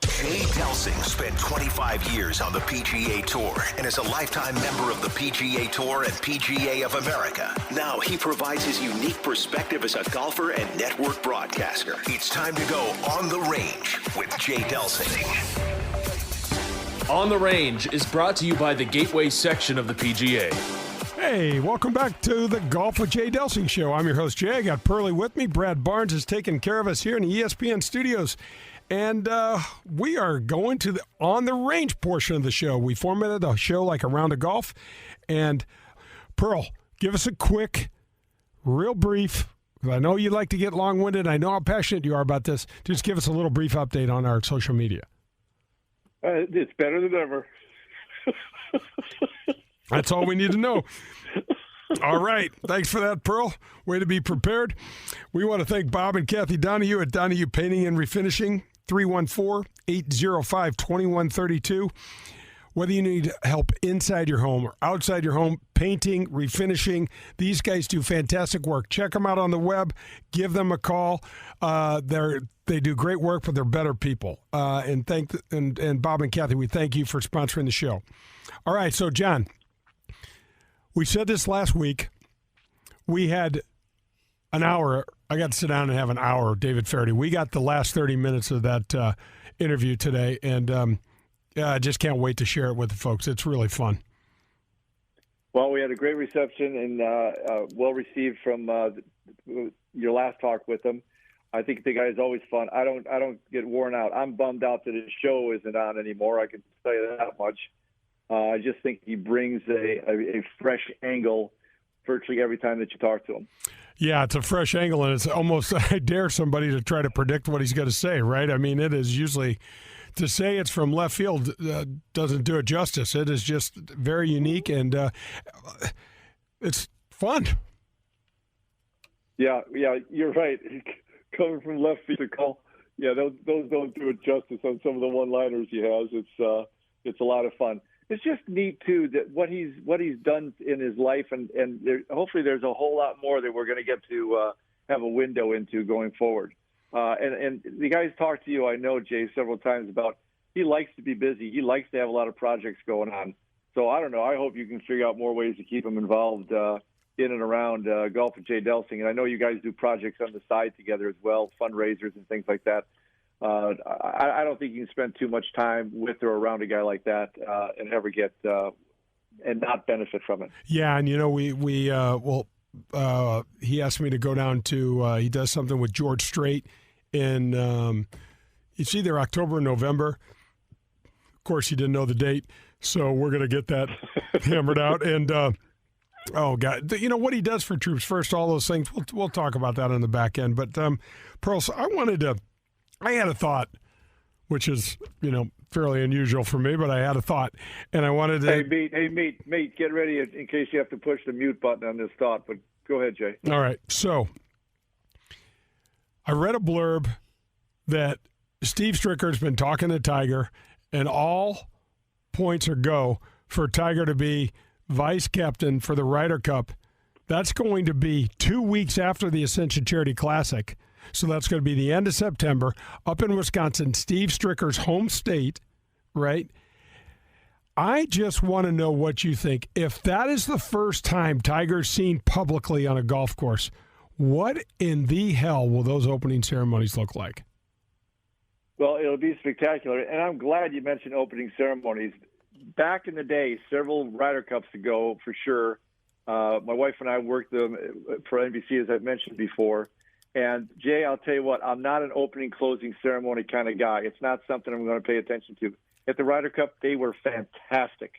Jay Delsing spent 25 years on the PGA Tour and is a lifetime member of the PGA Tour and PGA of America. Now he provides his unique perspective as a golfer and network broadcaster. It's time to go on the range with Jay Delsing. On the Range is brought to you by the Gateway section of the PGA. Hey, welcome back to the Golf with Jay Delsing Show. I'm your host, Jay. I got Pearlie with me. Brad Barnes is taking care of us here in the ESPN studios. And we are going to the On the Range portion of the show. We formatted the show like a round of golf. And, Pearl, give us a quick, real brief, because I know you like to get long-winded. I know how passionate you are about this. Just give us a little brief update on our social media. It's better than ever. That's all we need to know. All right. Thanks for that, Pearl. Way to be prepared. We want to thank Bob and Kathy Donahue at Donahue Painting and Refinishing, 314-805-2132. Whether you need help inside your home or outside your home, painting, refinishing, these guys do fantastic work. Check them out on the web. Give them a call. They do great work, but they're better people. And Bob and Kathy, we thank you for sponsoring the show. All right, so John, we said this last week. We had an hour. I got to sit down and have an hour of David Feherty. We got the last 30 minutes of that interview today, and I just can't wait to share it with the folks. It's really fun. Well, we had a great reception and well received from your last talk with him. I think the guy's always fun. I don't get worn out. I'm bummed out that his show isn't on anymore. I can tell you that much. I just think he brings a fresh angle virtually every time that you talk to him. Yeah, it's a fresh angle, and it's almost, I dare somebody to try to predict what he's going to say, right? I mean, it is usually, to say it's from left field doesn't do it justice. It is just very unique, and it's fun. Yeah, you're right. Coming from left field to call, those don't do it justice on some of the one-liners he has. It's a lot of fun. It's just neat too that what he's done in his life, and hopefully there's a whole lot more that we're going to get to have a window into going forward. And the guys talked to you, I know, Jay, several times about he likes to be busy. He likes to have a lot of projects going on. So I don't know. I hope you can figure out more ways to keep him involved in and around Golf with Jay Delsing. And I know you guys do projects on the side together as well, fundraisers and things like that. I don't think you can spend too much time with or around a guy like that and ever get and not benefit from it. Yeah, and he asked me to go down to he does something with George Strait in it's either October or November. Of course, he didn't know the date, so we're going to get that hammered out. And oh God, what he does for Troops First, all those things. We'll talk about that on the back end. But Pearl, so I had a thought, which is, fairly unusual for me, but I had a thought, and I wanted to. Hey, mate, get ready in case you have to push the mute button on this thought. But go ahead, Jay. All right. So I read a blurb that Steve Stricker's been talking to Tiger, and all points are go for Tiger to be vice captain for the Ryder Cup. That's going to be 2 weeks after the Ascension Charity Classic. So that's going to be the end of September up in Wisconsin, Steve Stricker's home state, right? I just want to know what you think. If that is the first time Tiger's seen publicly on a golf course, what in the hell will those opening ceremonies look like? Well, it'll be spectacular. And I'm glad you mentioned opening ceremonies. Back in the day, several Ryder Cups ago, for sure, my wife and I worked them for NBC, as I've mentioned before. And, Jay, I'll tell you what, I'm not an opening, closing ceremony kind of guy. It's not something I'm going to pay attention to. At the Ryder Cup, they were fantastic.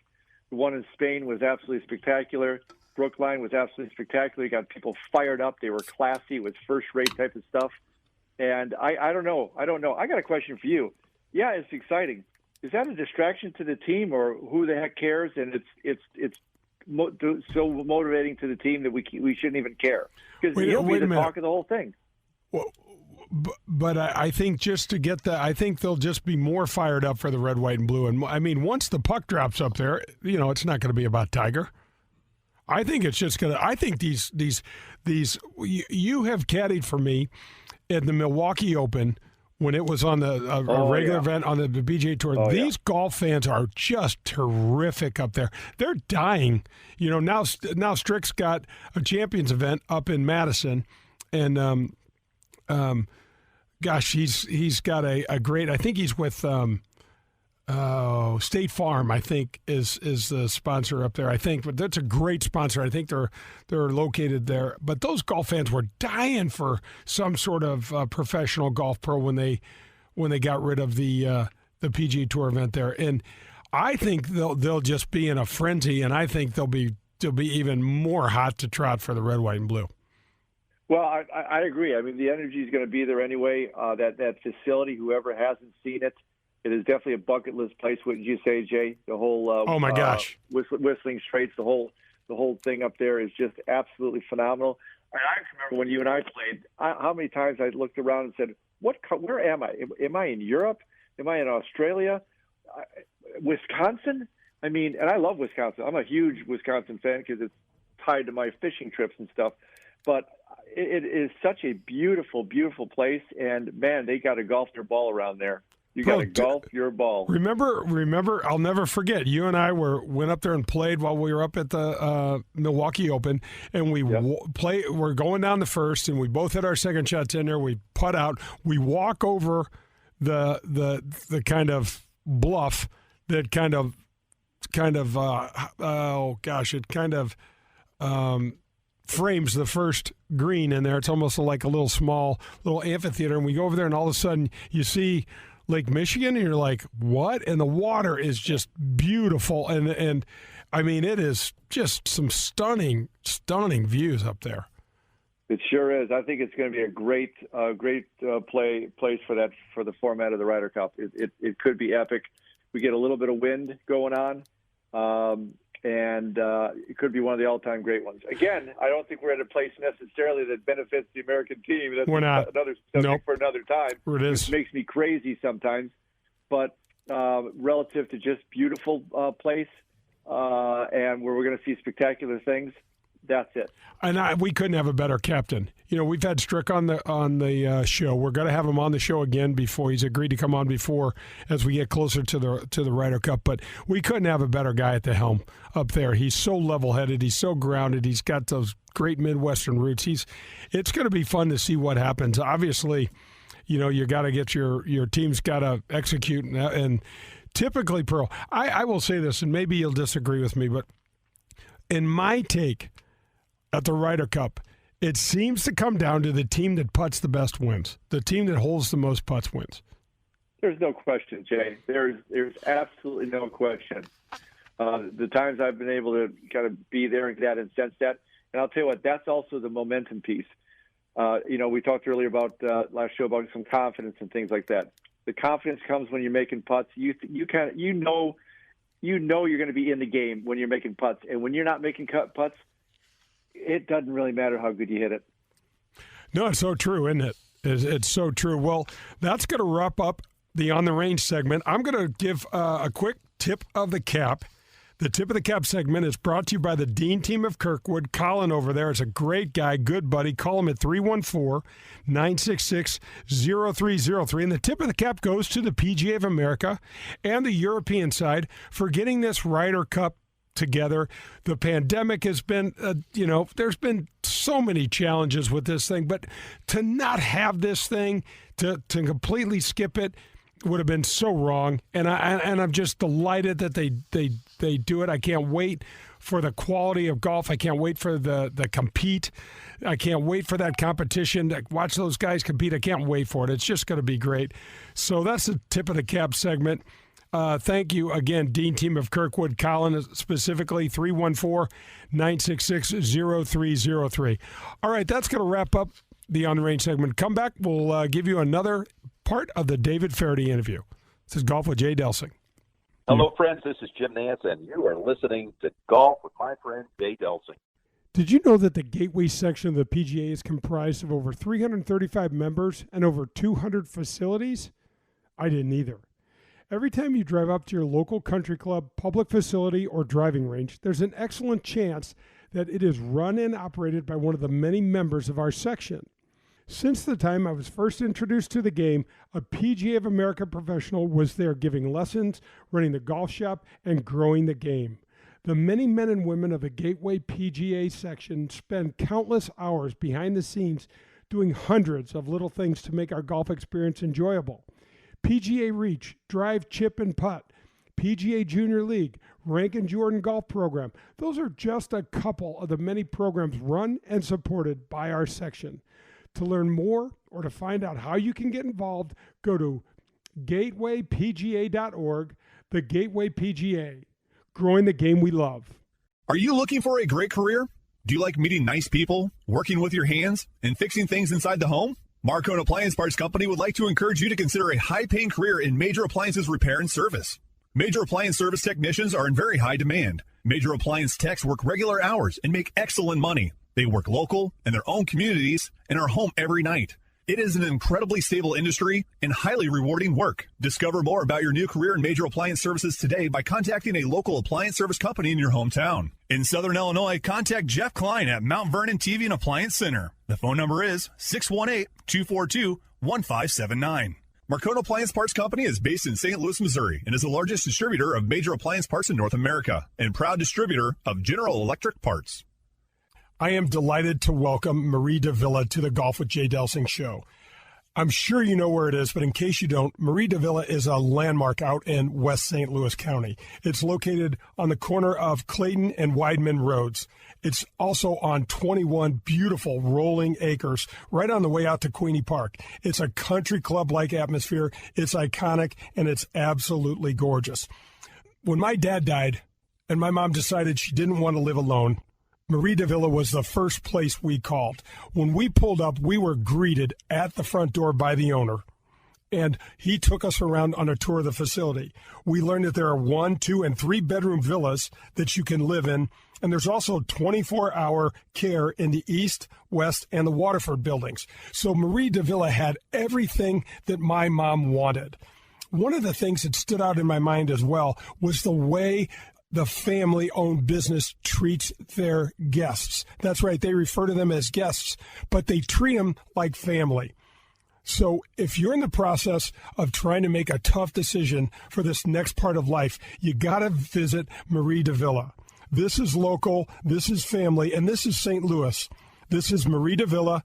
The one in Spain was absolutely spectacular. Brookline was absolutely spectacular. You got people fired up. They were classy. It was first-rate type of stuff. And I don't know. I got a question for you. Yeah, it's exciting. Is that a distraction to the team, or who the heck cares? And it's so motivating to the team that we shouldn't even care, because he'll be the talk of the whole thing. Well, but I think just to get that, I think they'll just be more fired up for the red, white, and blue. And I mean, once the puck drops up there, it's not going to be about Tiger. I think it's just going to. I think these you have caddied for me at the Milwaukee Open when it was on the a regular event on the PGA Tour. These golf fans are just terrific up there. They're dying. Now Strick's got a Champions event up in Madison, and gosh, he's got a great. I think he's with State Farm, I think, is the sponsor up there. I think, but that's a great sponsor. I think they're located there. But those golf fans were dying for some sort of professional golf pro when they got rid of the PGA Tour event there. And I think they'll just be in a frenzy, and I think they'll be even more hot to trot for the red, white, and blue. Well, I agree. I mean, the energy is going to be there anyway. That facility, whoever hasn't seen it, it is definitely a bucket list place. Wouldn't you say, Jay? The whole oh my gosh, Whistling Straits, the whole thing up there is just absolutely phenomenal. I remember when you and I played. How many times I looked around and said, Where am I? Am I in Europe? Am I in Australia? Wisconsin? I mean, and I love Wisconsin. I'm a huge Wisconsin fan because it's tied to my fishing trips and stuff. But it is such a beautiful, beautiful place. And, man, they got to golf their ball around there. You got to golf your ball. Remember, I'll never forget, you and I went up there and played while we were up at the Milwaukee Open, and we're going down the first, and we both hit our second shots in there. We putt out. We walk over the kind of bluff that kind of frames the first green in there. It's almost like a little small amphitheater, and we go over there, and all of a sudden you see Lake Michigan, and you're like, what? And the water is just beautiful, and I mean, it is just some stunning views up there. It sure is. I think it's going to be a great place for the format of the Ryder Cup. It could be epic. We get a little bit of wind going on, and it could be one of the all-time great ones. Again, I don't think we're at a place necessarily that benefits the American team. That's we're not. Another subject for another time. It is. It makes me crazy sometimes. But relative to just beautiful place and where we're going to see spectacular things, that's it. And we couldn't have a better captain. We've had Strick on the show. We're going to have him on the show again before he's agreed to come on before as we get closer to the Ryder Cup. But we couldn't have a better guy at the helm up there. He's so level-headed. He's so grounded. He's got those great Midwestern roots. It's going to be fun to see what happens. Obviously, you got to get your team's got to execute. And typically, Pearl, I will say this, and maybe you'll disagree with me, but in my take at the Ryder Cup, it seems to come down to the team that putts the best wins. The team that holds the most putts wins. There's no question, Jay. There's absolutely no question. The times I've been able to kind of be there and sense that. And I'll tell you what, that's also the momentum piece. We talked earlier about last show about some confidence and things like that. The confidence comes when you're making putts. You know you're going to be in the game when you're making putts. And when you're not making putts, it doesn't really matter how good you hit it. No, it's so true, isn't it? It's so true. Well, that's going to wrap up the On the Range segment. I'm going to give a quick tip of the cap. The tip of the cap segment is brought to you by the Dean team of Kirkwood. Colin over there is a great guy, good buddy. Call him at 314-966-0303. And the tip of the cap goes to the PGA of America and the European side for getting this Ryder Cup together. The pandemic has been, there's been so many challenges with this thing, but to not have this thing, to completely skip it, would have been so wrong. And I'm just delighted that they do it. I can't wait for the quality of golf. I can't wait for the compete. I can't wait for that competition. To watch those guys compete. I can't wait for it. It's just going to be great. So that's the tip of the cap segment. Thank you again, Dean team of Kirkwood, Colin specifically, 314-966-0303. All right, that's going to wrap up the On the Range segment. Come back, we'll give you another part of the David Feherty interview. This is Golf with Jay Delsing. Hello, friends. This is Jim Nance, and you are listening to Golf with my friend Jay Delsing. Did you know that the Gateway section of the PGA is comprised of over 335 members and over 200 facilities? I didn't either. Every time you drive up to your local country club, public facility, or driving range, there's an excellent chance that it is run and operated by one of the many members of our section. Since the time I was first introduced to the game, a PGA of America professional was there giving lessons, running the golf shop, and growing the game. The many men and women of the Gateway PGA section spend countless hours behind the scenes doing hundreds of little things to make our golf experience enjoyable. PGA Reach, Drive, Chip, and Putt, PGA Junior League, Rank and Jordan Golf Program. Those are just a couple of the many programs run and supported by our section. To learn more or to find out how you can get involved, go to gatewaypga.org, the Gateway PGA, growing the game we love. Are you looking for a great career? Do you like meeting nice people, working with your hands, and fixing things inside the home? Marcone Appliance Parts Company would like to encourage you to consider a high-paying career in major appliances repair and service. Major appliance service technicians are in very high demand. Major appliance techs work regular hours and make excellent money. They work local, in their own communities, and are home every night. It is an incredibly stable industry and highly rewarding work. Discover more about your new career in major appliance services today by contacting a local appliance service company in your hometown. In Southern Illinois, contact Jeff Klein at Mount Vernon TV and Appliance Center. The phone number is 618-242-1579. Marcone Appliance Parts Company is based in St. Louis, Missouri, and is the largest distributor of major appliance parts in North America and proud distributor of General Electric parts. I am delighted to welcome Marie Davila to the Golf with Jay Delsing show. I'm sure you know where it is, but in case you don't, Marie Davila is a landmark out in West St. Louis County. It's located on the corner of Clayton and Weidman Roads. It's also on 21 beautiful rolling acres right on the way out to Queenie Park. It's a country club-like atmosphere. It's iconic, and it's absolutely gorgeous. When my dad died and my mom decided she didn't want to live alone, Marie Davila was the first place we called. When we pulled up, we were greeted at the front door by the owner, and he took us around on a tour of the facility. We learned that there are 1, 2, and 3 bedroom villas that you can live in, and there's also 24-hour care in the East, West, and the Waterford buildings. So Marie Davila had everything that my mom wanted. One of the things that stood out in my mind as well was the way the family-owned business treats their guests. That's right, they refer to them as guests, but they treat them like family. So if you're in the process of trying to make a tough decision for this next part of life, you got to visit Marie Davila. This is local, this is family, and this is St. Louis. This is Marie Davila.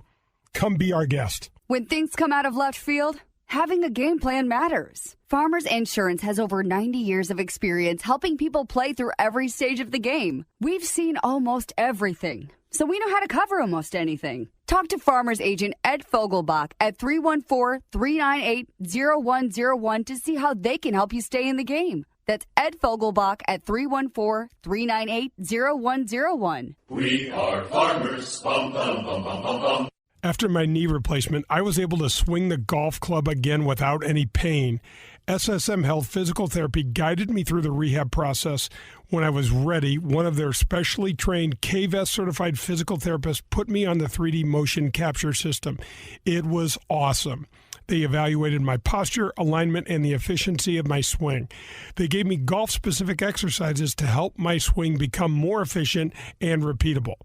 Come be our guest. When things come out of left field, having a game plan matters. Farmers Insurance has over 90 years of experience helping people play through every stage of the game. We've seen almost everything, so we know how to cover almost anything. Talk to Farmers Agent Ed Fogelbach at 314-398-0101 to see how they can help you stay in the game. That's Ed Fogelbach at 314-398-0101. We are farmers. Bum, bum, bum, bum, bum, bum. After my knee replacement, I was able to swing the golf club again without any pain. SSM Health Physical Therapy guided me through the rehab process. When I was ready, one of their specially trained KVES certified physical therapists put me on the 3D motion capture system. It was awesome. They evaluated my posture, alignment, and the efficiency of my swing. They gave me golf-specific exercises to help my swing become more efficient and repeatable.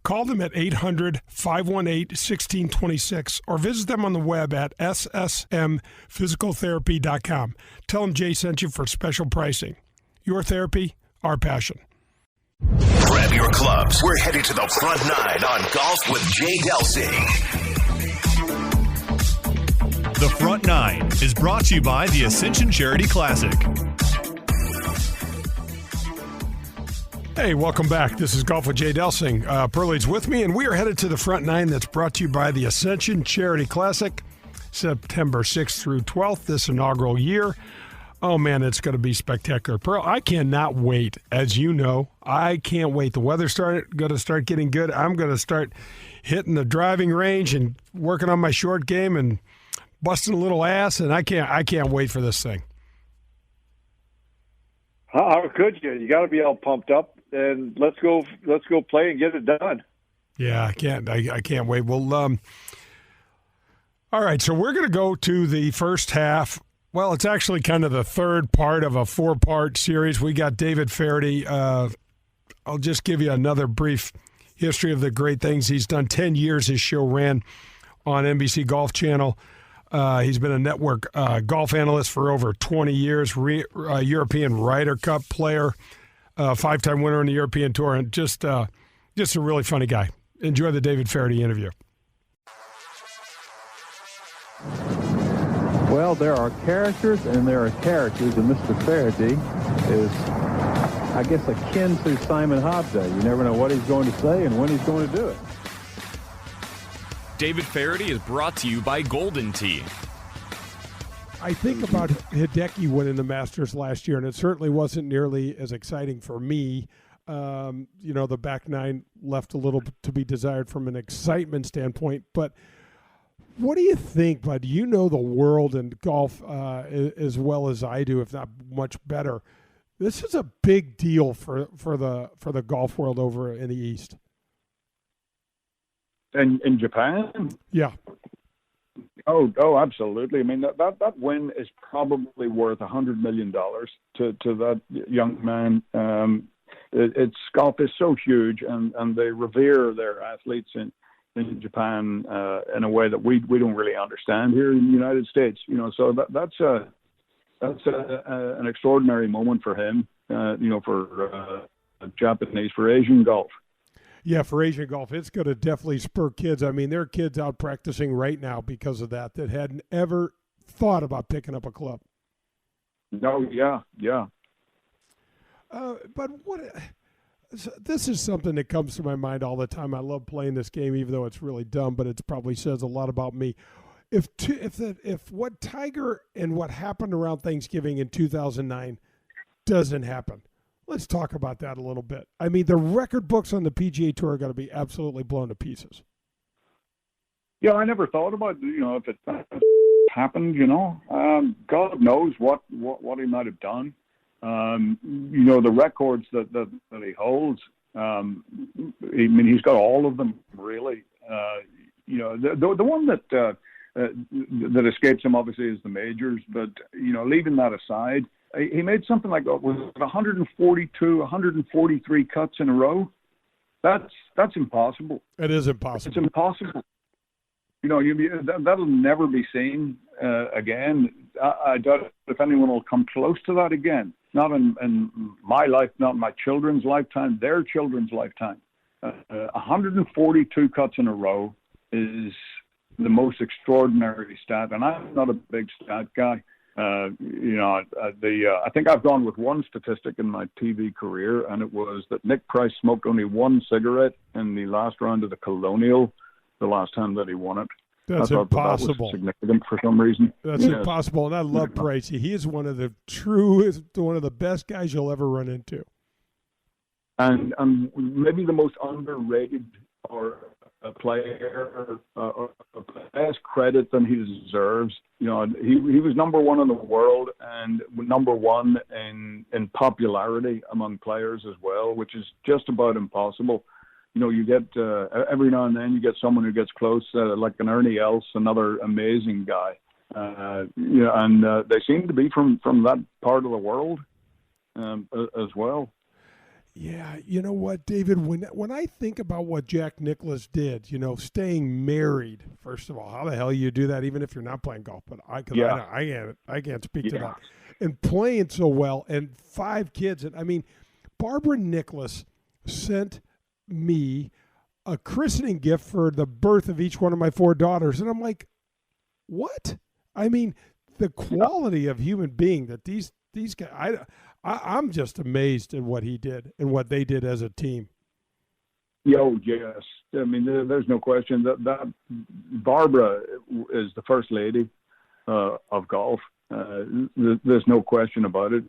Call them at 800-518-1626 or visit them on the web at ssmphysicaltherapy.com. Tell them Jay sent you for special pricing. Your therapy, our passion. Grab your clubs. We're headed to the front nine on Golf with Jay Delsing. The Front Nine is brought to you by the Ascension Charity Classic. Hey, welcome back. This is Golf with Jay Delsing. Pearlie's with me, and we are headed to the Front Nine that's brought to you by the Ascension Charity Classic, September 6th through 12th, this inaugural year. Oh, man, it's going to be spectacular. Pearl, I cannot wait. As you know, I can't wait. The weather's going to start getting good. I'm going to start hitting the driving range and working on my short game and busting a little ass, and I can't wait for this thing. How could you? You got to be all pumped up, and let's go play and get it done. Yeah, I can't wait. Well, all right, so we're going to go to the first half. Well, it's actually kind of the third part of a 4-part series. We got David Feherty. I'll just give you another brief history of the great things he's done. 10 years his show ran on NBC Golf Channel. He's been a network golf analyst for over 20 years, European Ryder Cup player, 5-time winner in the European Tour, and just a really funny guy. Enjoy the David Feherty interview. Well, there are characters and there are characters, and Mr. Feherty is, I guess, akin to Simon Hobday. You never know what he's going to say and when he's going to do it. David Feherty is brought to you by Golden Tee. I think about Hideki winning the Masters last year, and it certainly wasn't nearly as exciting for me. The back nine left a little to be desired from an excitement standpoint. But what do you think, bud? You know the world and golf as well as I do, if not much better. This is a big deal for the golf world over in the East. In Japan? Yeah. Oh, absolutely. I mean, that win is probably worth $100 million to that young man. Golf is so huge, and they revere their athletes in Japan in a way that we don't really understand here in the United States. So that's an extraordinary moment for him. For Japanese, for Asian golf. Yeah, for Asian golf, it's going to definitely spur kids. I mean, there are kids out practicing right now because of that hadn't ever thought about picking up a club. No, yeah. But this is something that comes to my mind all the time. I love playing this game, even though it's really dumb, but it probably says a lot about me. If what Tiger and what happened around Thanksgiving in 2009 doesn't happen, let's talk about that a little bit. I mean, the record books on the PGA Tour are going to be absolutely blown to pieces. Yeah, I never thought about, if it happened, God knows what he might have done. The records that he holds, he's got all of them, really. The one that escapes him, obviously, is the majors. But, leaving that aside, he made something like 142, 143 cuts in a row. That's impossible. It is impossible. It's impossible. That'll never be seen again. I doubt if anyone will come close to that again. Not in my life, not in my children's lifetime, their children's lifetime. 142 cuts in a row is the most extraordinary stat, and I'm not a big stat guy. I think I've gone with one statistic in my TV career, and it was that Nick Price smoked only one cigarette in the last round of the Colonial, the last time that he won it. That's impossible. That was significant for some reason. That's impossible, and I love Price. He is one of the best guys you'll ever run into. And maybe the most underrated or a player, less credit than he deserves. He was number one in the world and number one in popularity among players as well, which is just about impossible. You get every now and then you get someone who gets close, like an Ernie Els, another amazing guy. And they seem to be from that part of the world as well. Yeah, you know what, David? When I think about what Jack Nicklaus did, staying married. First of all, how the hell you do that, even if you're not playing golf? But I can't speak to that. And playing so well, and 5 kids, and I mean, Barbara Nicklaus sent me a christening gift for the birth of each one of my 4 daughters, and I'm like, what? I mean, the quality of human being that these guys. I'm just amazed at what he did and what they did as a team. Oh, yes. I mean, there's no question that Barbara is the first lady of golf. There's no question about it.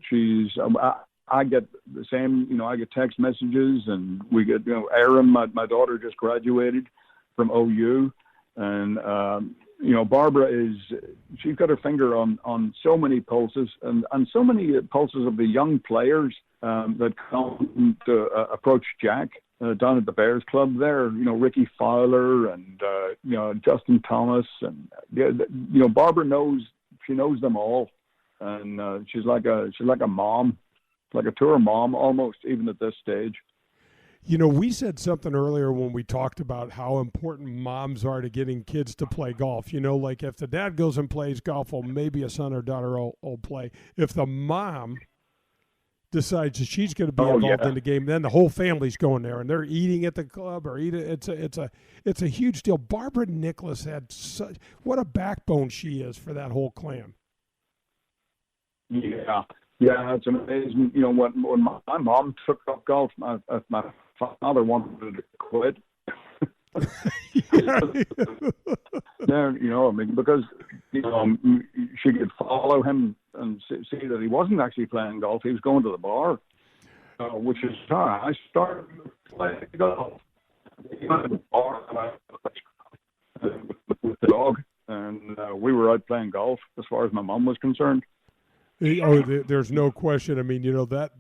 I get the same, I get text messages, and we get, Erin, my daughter just graduated from OU, and Barbara she's got her finger on so many pulses and so many pulses of the young players that come to approach Jack down at the Bears Club there. Ricky Fowler and Justin Thomas, and Barbara knows them all, and she's like a mom, like a tour mom almost, even at this stage. You know, we said something earlier when we talked about how important moms are to getting kids to play golf. You know, like if the dad goes and plays golf, well, maybe a son or daughter will play. If the mom decides that she's going to be involved in the game, then the whole family's going there, and they're eating at the club or eating. It's a huge deal. Barbara Nicholas had what a backbone she is for that whole clan. Yeah, it's amazing. You know, when my mom took up golf, my father wanted to quit. There, you know, I mean, because you know she could follow him and see that he wasn't actually playing golf; he was going to the bar, which is how I started playing golf. He went to the bar with the dog, and we were out playing golf as far as my mom was concerned. Oh, there's no question. I mean, you know, that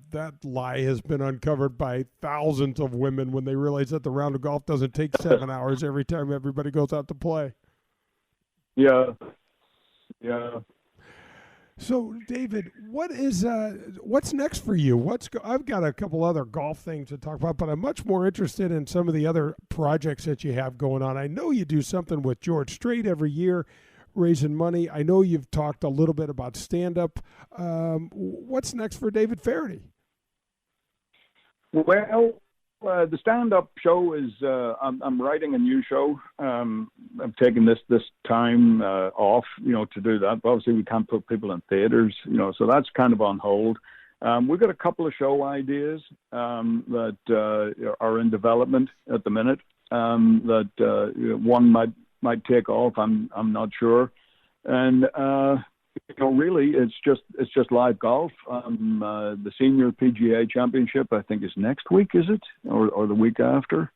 lie has been uncovered by thousands of women when they realize that the round of golf doesn't take 7 hours every time everybody goes out to play. Yeah. So, David, what's next for you? I've got a couple other golf things to talk about, but I'm much more interested in some of the other projects that you have going on. I know you do something with George Strait every year, raising money. I know you've talked a little bit about stand-up. What's next for David Feherty? Well, the stand-up show is I'm writing a new show. I'm taking this time off, you know, to do that. But obviously, we can't put people in theaters, you know, so that's kind of on hold. We've got a couple of show ideas that are in development at the minute. One might take off. I'm not sure, and you know, really, it's just live golf. The senior PGA Championship, I think, is next week, is it, or the week after?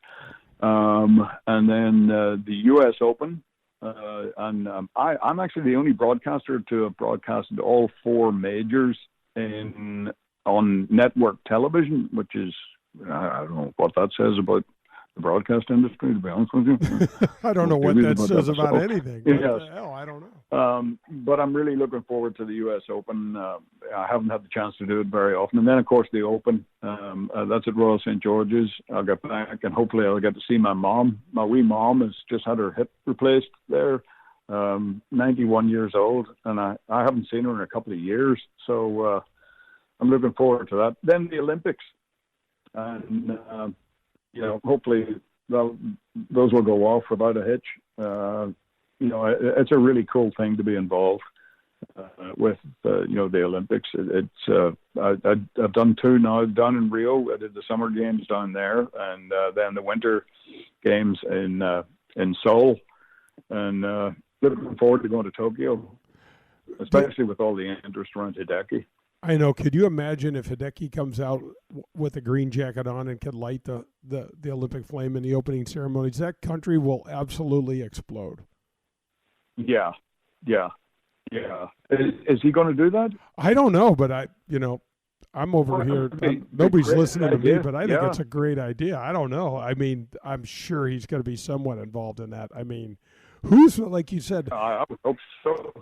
And then the U.S. Open, and I'm actually the only broadcaster to have broadcasted all 4 majors on network television, which is I don't know what that says about the broadcast industry, to be honest with you. I don't know what that says about anything. What the hell? I don't know. But I'm really looking forward to the U.S. Open. I haven't had the chance to do it very often. And then, of course, the Open. That's at Royal St. George's. I'll get back, and hopefully I'll get to see my mom. My wee mom has just had her hip replaced there, 91 years old, and I haven't seen her in a couple of years. So I'm looking forward to that. Then the Olympics. And you know, hopefully those will go off without a hitch. You know, it's a really cool thing to be involved with. You know, the Olympics. I've done 2 now down in Rio. I did the Summer Games down there, and then the Winter Games in Seoul. And looking forward to going to Tokyo, especially with all the interest around Hideki. I know. Could you imagine if Hideki comes out with a green jacket on and can light the Olympic flame in the opening ceremonies? That country will absolutely explode. Yeah. Is he going to do that? I don't know, but I'm over here. Nobody's listening to me, but I think it's a great idea. I don't know. I mean, I'm sure he's going to be somewhat involved in that. I mean, who's, like you said? I would hope so.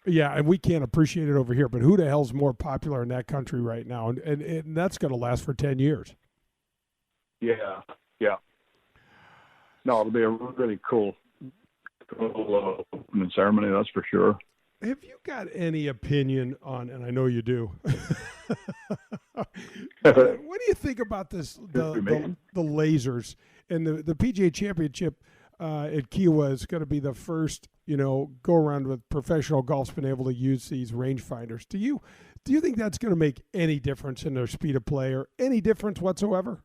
Yeah, and we can't appreciate it over here, but who the hell's more popular in that country right now? And that's going to last for 10 years. Yeah. No, it'll be a really cool opening ceremony, that's for sure. Have you got any opinion on, and I know you do, what do you think about this, the lasers and the PGA Championship at Kiawah is going to be the first, go around with professional golf's been able to use these rangefinders. Do you think that's going to make any difference in their speed of play or any difference whatsoever?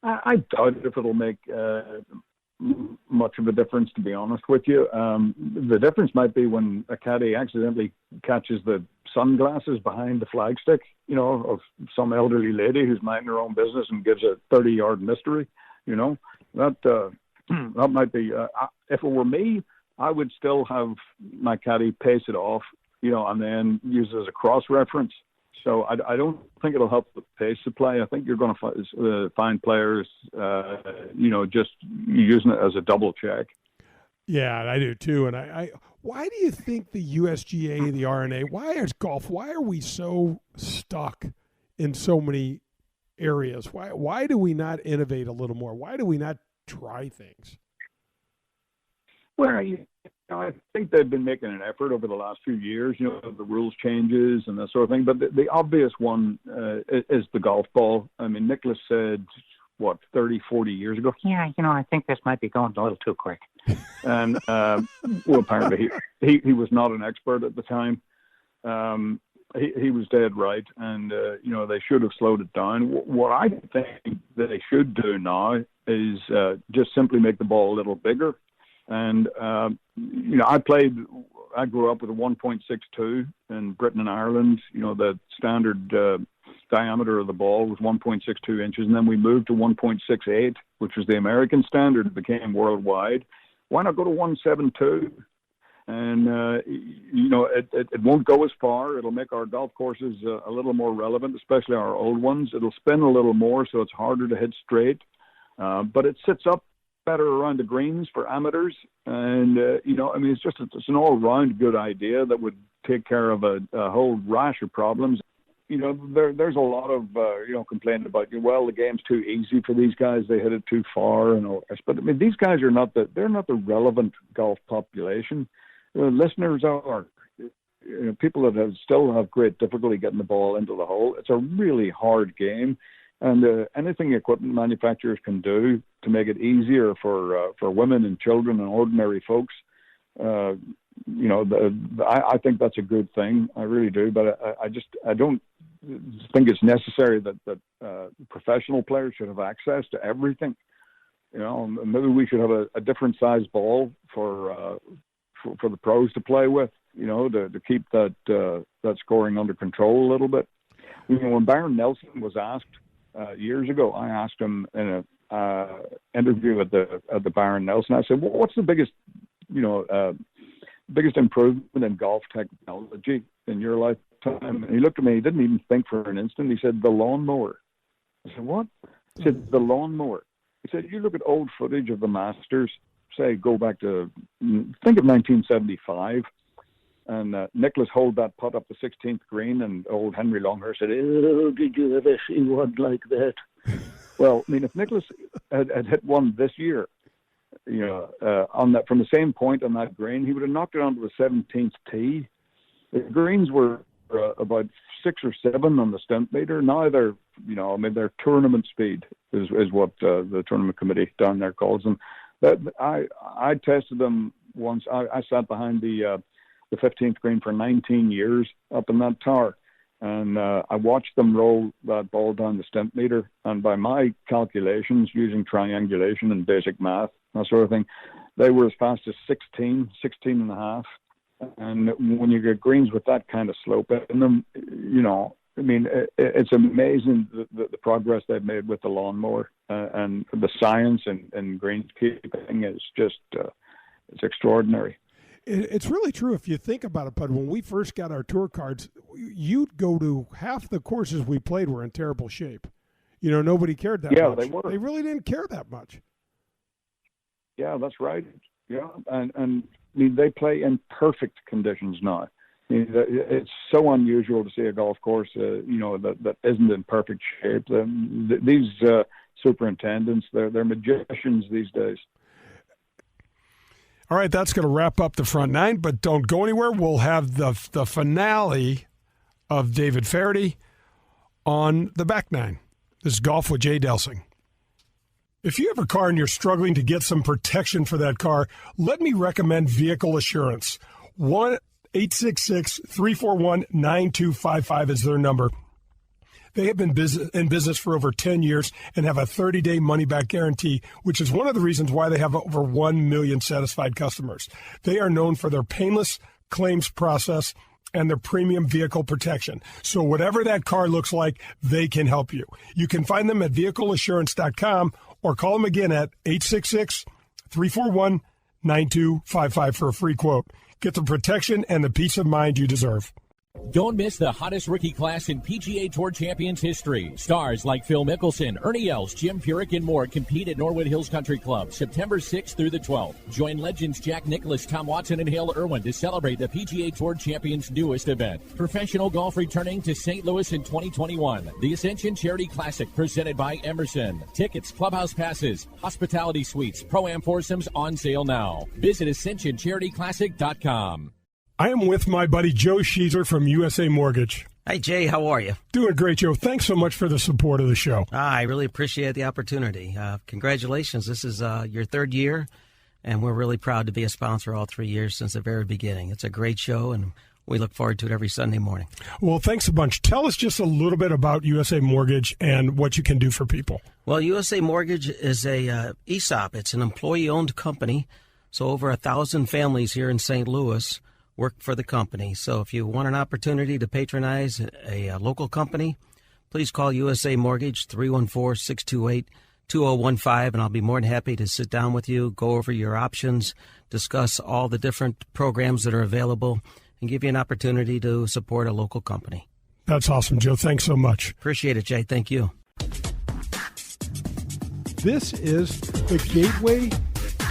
I doubt if it'll make much of a difference, to be honest with you. The difference might be when a caddy accidentally catches the sunglasses behind the flagstick, of some elderly lady who's minding her own business and gives a 30-yard mystery. That might be. If it were me, I would still have my caddy pace it off, and then use it as a cross reference. So I don't think it'll help the pace of play. I think you're going to find players, just using it as a double check. Yeah, I do too. And I why do you think the USGA, the RNA, why are we so stuck in so many areas? Why do we not innovate a little more? Why do we not try things? Well, I think they've been making an effort over the last few years, the rules changes and that sort of thing. But the obvious one is the golf ball. I mean, Nicklaus said, 30, 40 years ago? Yeah, I think this might be going a little too quick. And, apparently he was not an expert at the time. He was dead right. And, they should have slowed it down. What I think that they should do now is just simply make the ball a little bigger. And, I grew up with a 1.62 in Britain and Ireland. The standard diameter of the ball was 1.62 inches. And then we moved to 1.68, which was the American standard. It became worldwide. Why not go to 1.72? And, it won't go as far. It'll make our golf courses a little more relevant, especially our old ones. It'll spin a little more, so it's harder to hit straight. But it sits up better around the greens for amateurs. And, it's an all-round good idea that would take care of a whole rash of problems. There's a lot of, complaining about, the game's too easy for these guys. They hit it too far and all. But, these guys are they're not the relevant golf population. Listeners are, people that still have great difficulty getting the ball into the hole. It's a really hard game. And anything equipment manufacturers can do to make it easier for women and children and ordinary folks, I think that's a good thing. I really do. But I don't think it's necessary that professional players should have access to everything. Maybe we should have a different size ball for the pros to play with. To keep that scoring under control a little bit. When Byron Nelson was asked years ago, I asked him in a interview at the Byron Nelson. I said, "Well, what's the biggest improvement in golf technology in your lifetime?" And he looked at me. He didn't even think for an instant. He said, "The lawnmower." I said, "What?" He said, "The lawnmower." He said, "You look at old footage of the Masters. Say, go back to think of 1975." And Nicklaus holed that putt up the 16th green, and old Henry Longhurst said, "Oh, did you ever see one like that?" Well, if Nicklaus had hit one this year, on that from the same point on that green, he would have knocked it onto the 17th tee. The greens were about 6 or 7 on the stent meter. Now they're, they're tournament speed is what the tournament committee down there calls them. I tested them once. I sat behind the 15th green for 19 years up in that tower. And I watched them roll that ball down the stent meter. And by my calculations, using triangulation and basic math, that sort of thing, they were as fast as 16 and a half. And when you get greens with that kind of slope in them, it's amazing the progress they've made with the lawnmower. And the science and greenskeeping is just, it's extraordinary. It's really true if you think about it, but when we first got our tour cards, you'd go to half the courses we played were in terrible shape. Nobody cared that much. Yeah, they were. They really didn't care that much. Yeah, that's right. Yeah, and they play in perfect conditions now. It's so unusual to see a golf course, that isn't in perfect shape. These superintendents, they're magicians these days. All right, that's going to wrap up the front nine, but don't go anywhere. We'll have the finale of David Feherty on the back nine. This is Golf with Jay Delsing. If you have a car and you're struggling to get some protection for that car, let me recommend Vehicle Assurance. 1-866-341-9255 is their number. They have been in business for over 10 years and have a 30-day money-back guarantee, which is one of the reasons why they have over 1 million satisfied customers. They are known for their painless claims process and their premium vehicle protection. So whatever that car looks like, they can help you. You can find them at vehicleassurance.com or call them again at 866-341-9255 for a free quote. Get the protection and the peace of mind you deserve. Don't miss the hottest rookie class in PGA Tour Champions history. Stars like Phil Mickelson, Ernie Els, Jim Furyk, and more compete at Norwood Hills Country Club September 6th through the 12th. Join legends Jack Nicklaus, Tom Watson, and Hale Irwin to celebrate the PGA Tour Champions' newest event. Professional golf returning to St. Louis in 2021. The Ascension Charity Classic presented by Emerson. Tickets, clubhouse passes, hospitality suites, Pro-Am foursomes on sale now. Visit AscensionCharityClassic.com. I am with my buddy Joe Sheezer from USA Mortgage. Hi, Jay. How are you? Doing great, Joe. Thanks so much for the support of the show. I really appreciate the opportunity. Congratulations. This is your third year, and we're really proud to be a sponsor all 3 years since the very beginning. It's a great show, and we look forward to it every Sunday morning. Well, thanks a bunch. Tell us just a little bit about USA Mortgage and what you can do for people. Well, USA Mortgage is a ESOP. It's an employee-owned company, so over 1,000 families here in St. Louis work for the company. So if you want an opportunity to patronize a local company, please call USA Mortgage 314-628-2015, and I'll be more than happy to sit down with you, go over your options, discuss all the different programs that are available, and give you an opportunity to support a local company. That's awesome, Joe. Thanks so much. Appreciate it, Jay. Thank you. This is the Gateway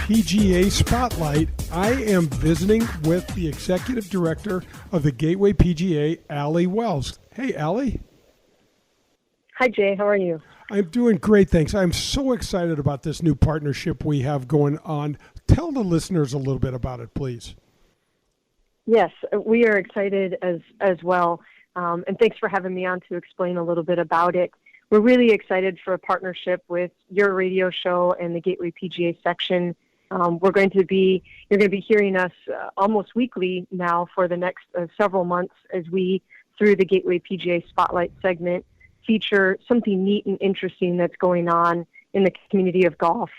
PGA Spotlight. I am visiting with the executive director of the Gateway PGA, Allie Wells. Hey, Allie. Hi, Jay. How are you? I'm doing great, thanks. I'm so excited about this new partnership we have going on. Tell the listeners a little bit about it, please. Yes, we are excited as well, and thanks for having me on to explain a little bit about it. We're really excited for a partnership with your radio show and the Gateway PGA section. You're going to be hearing us almost weekly now for the next several months as we, through the Gateway PGA Spotlight segment, feature something neat and interesting that's going on in the community of golf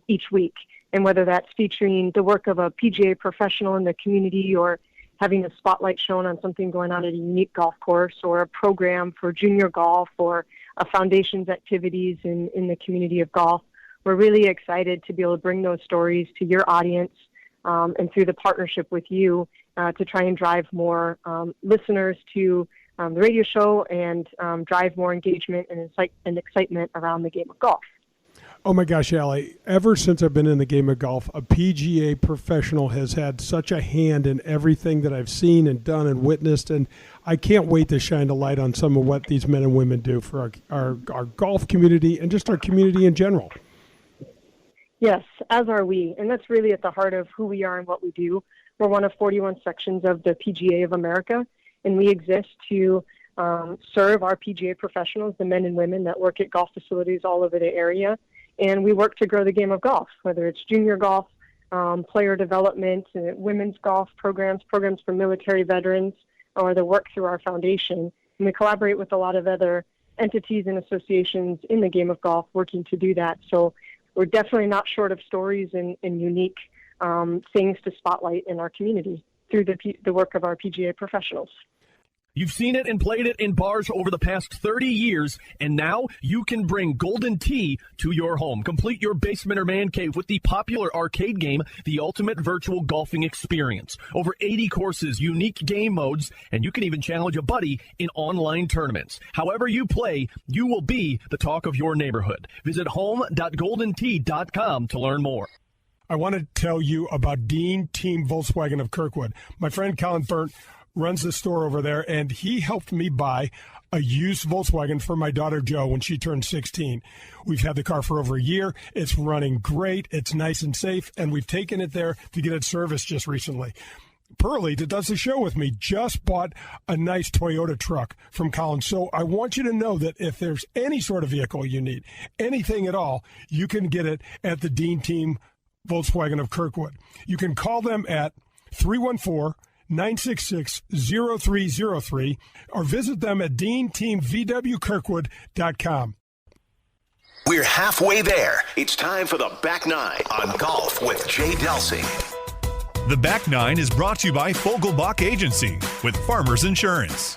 each week. And whether that's featuring the work of a PGA professional in the community or having a spotlight shown on something going on at a unique golf course or a program for junior golf or a foundation's activities in the community of golf, we're really excited to be able to bring those stories to your audience and through the partnership with you to try and drive more listeners to the radio show and drive more engagement and excitement around the game of golf. Oh my gosh, Allie, ever since I've been in the game of golf, a PGA professional has had such a hand in everything that I've seen and done and witnessed, and I can't wait to shine a light on some of what these men and women do for our golf community and just our community in general. Yes, as are we, and that's really at the heart of who we are and what we do. We're one of 41 sections of the PGA of America, and we exist to serve our PGA professionals, the men and women that work at golf facilities all over the area. And we work to grow the game of golf, whether it's junior golf, player development, women's golf programs for military veterans, or the work through our foundation. And we collaborate with a lot of other entities and associations in the game of golf working to do that. So we're definitely not short of stories and unique things to spotlight in our community through the work of our PGA professionals. You've seen it and played it in bars over the past 30 years, and now you can bring Golden Tee to your home. Complete your basement or man cave with the popular arcade game, the ultimate virtual golfing experience. Over 80 courses, unique game modes, and you can even challenge a buddy in online tournaments. However you play, you will be the talk of your neighborhood. Visit home.goldentee.com to learn more. I want to tell you about Dean Team Volkswagen of Kirkwood. My friend Colin Burnt runs the store over there, and he helped me buy a used Volkswagen for my daughter Jo when she turned 16. We've had the car for over a year. It's running great. It's nice and safe, and we've taken it there to get it serviced just recently. Pearlie, that does the show with me, just bought a nice Toyota truck from Colin. So I want you to know that if there's any sort of vehicle you need, anything at all, you can get it at the Dean Team Volkswagen of Kirkwood. You can call them at 314-966-0303 or visit them at deanteamvwkirkwood.com. We're halfway there. It's time for the Back Nine on Golf with Jay Delsing. The Back Nine is brought to you by Fogelbach Agency with Farmers Insurance.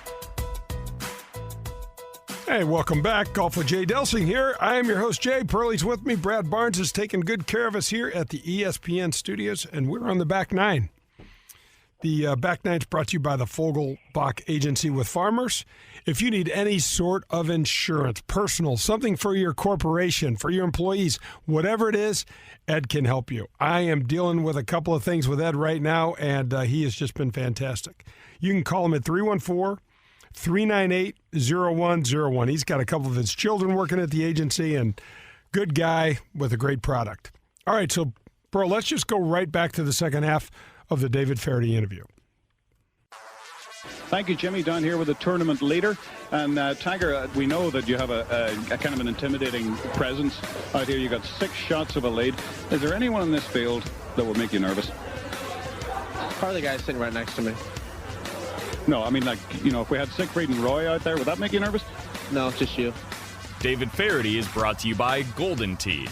Hey, welcome back. Golf with Jay Delsing here. I am your host, Jay. Pearlie's with me. Brad Barnes is taking good care of us here at the ESPN studios, and we're on the Back Nine. The Back Nine's brought to you by the Fogelbach Agency with Farmers. If you need any sort of insurance, personal, something for your corporation, for your employees, whatever it is, Ed can help you. I am dealing with a couple of things with Ed right now, and he has just been fantastic. You can call him at 314-398-0101. He's got a couple of his children working at the agency, and good guy with a great product. All right, so, bro, let's just go right back to the second half of the David Feherty interview. Thank you, Jimmy. Down here with the tournament leader. And Tiger, we know that you have a kind of an intimidating presence out here. You got 6 shots of a lead. Is there anyone in this field that would make you nervous? Probably the guy sitting right next to me. No, I mean, like, you know, if we had Siegfried and Roy out there, would that make you nervous? No, just you. David Feherty is brought to you by Golden Tee.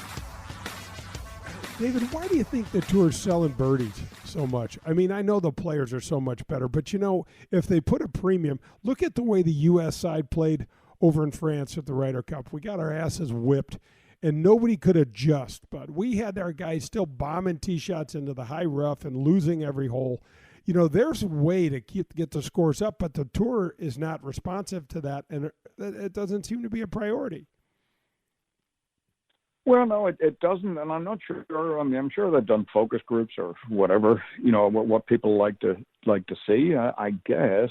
David, why do you think the tour's selling birdies so much? I mean, I know the players are so much better, but, you know, if they put a premium, look at the way the U.S. side played over in France at the Ryder Cup. We got our asses whipped, and nobody could adjust. But we had our guys still bombing tee shots into the high rough and losing every hole. You know, there's a way to get the scores up, but the tour is not responsive to that, and it doesn't seem to be a priority. Well, no, it doesn't, and I'm not sure. I mean, I'm sure they've done focus groups or whatever. You know, what people like to see. I guess,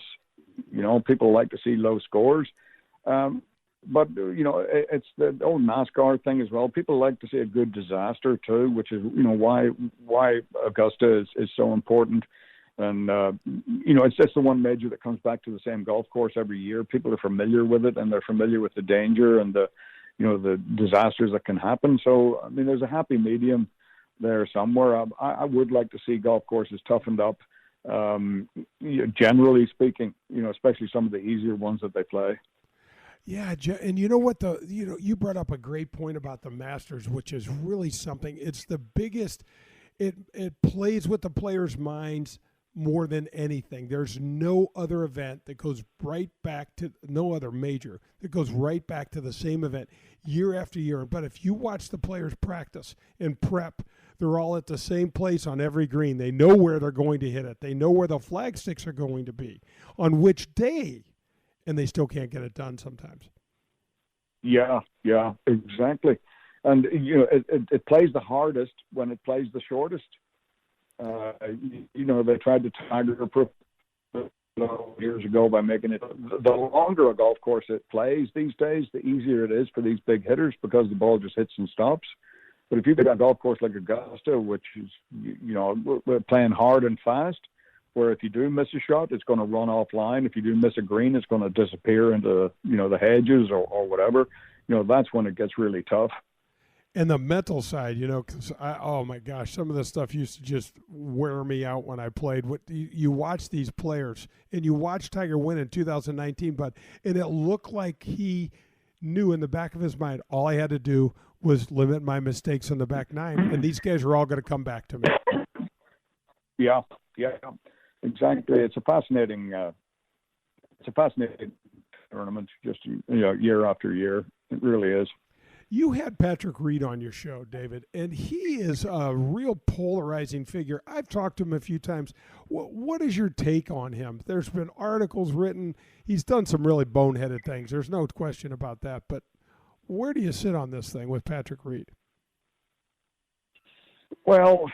you know, people like to see low scores, but you know, it's the old NASCAR thing as well. People like to see a good disaster too, which is, you know, why Augusta is so important. And you know, it's just the one major that comes back to the same golf course every year. People are familiar with it, and they're familiar with the danger and the disasters that can happen. So, I mean, there's a happy medium there somewhere. I would like to see golf courses toughened up, generally speaking, you know, especially some of the easier ones that they play. Yeah, and you know what, you brought up a great point about the Masters, which is really something. It's the biggest, it plays with the players' minds more than anything. There's no other event that goes right back to, no other major that goes right back to the same event year after year. But if you watch the players practice and prep, they're all at the same place on every green. They know where they're going to hit it. They know where the flag sticks are going to be, on which day, and they still can't get it done sometimes. Yeah, exactly. And, you know, it plays the hardest when it plays the shortest. You know, they tried to Tiger-proof years ago by making it the longer a golf course it plays these days, the easier it is for these big hitters because the ball just hits and stops. But if you've got a golf course like Augusta, which is, you know, we're playing hard and fast, where if you do miss a shot, it's going to run offline. If you do miss a green, it's going to disappear into, you know, the hedges or whatever. You know, that's when it gets really tough. And the mental side, you know, because oh my gosh, some of the stuff used to just wear me out when I played. What you watch these players, and you watch Tiger win in 2019, and it looked like he knew in the back of his mind, all I had to do was limit my mistakes on the back nine, and these guys are all going to come back to me. Yeah, exactly. It's a fascinating tournament, just, you know, year after year. It really is. You had Patrick Reed on your show, David, and he is a real polarizing figure. I've talked to him a few times. What is your take on him? There's been articles written. He's done some really boneheaded things. There's no question about that. But where do you sit on this thing with Patrick Reed? Well,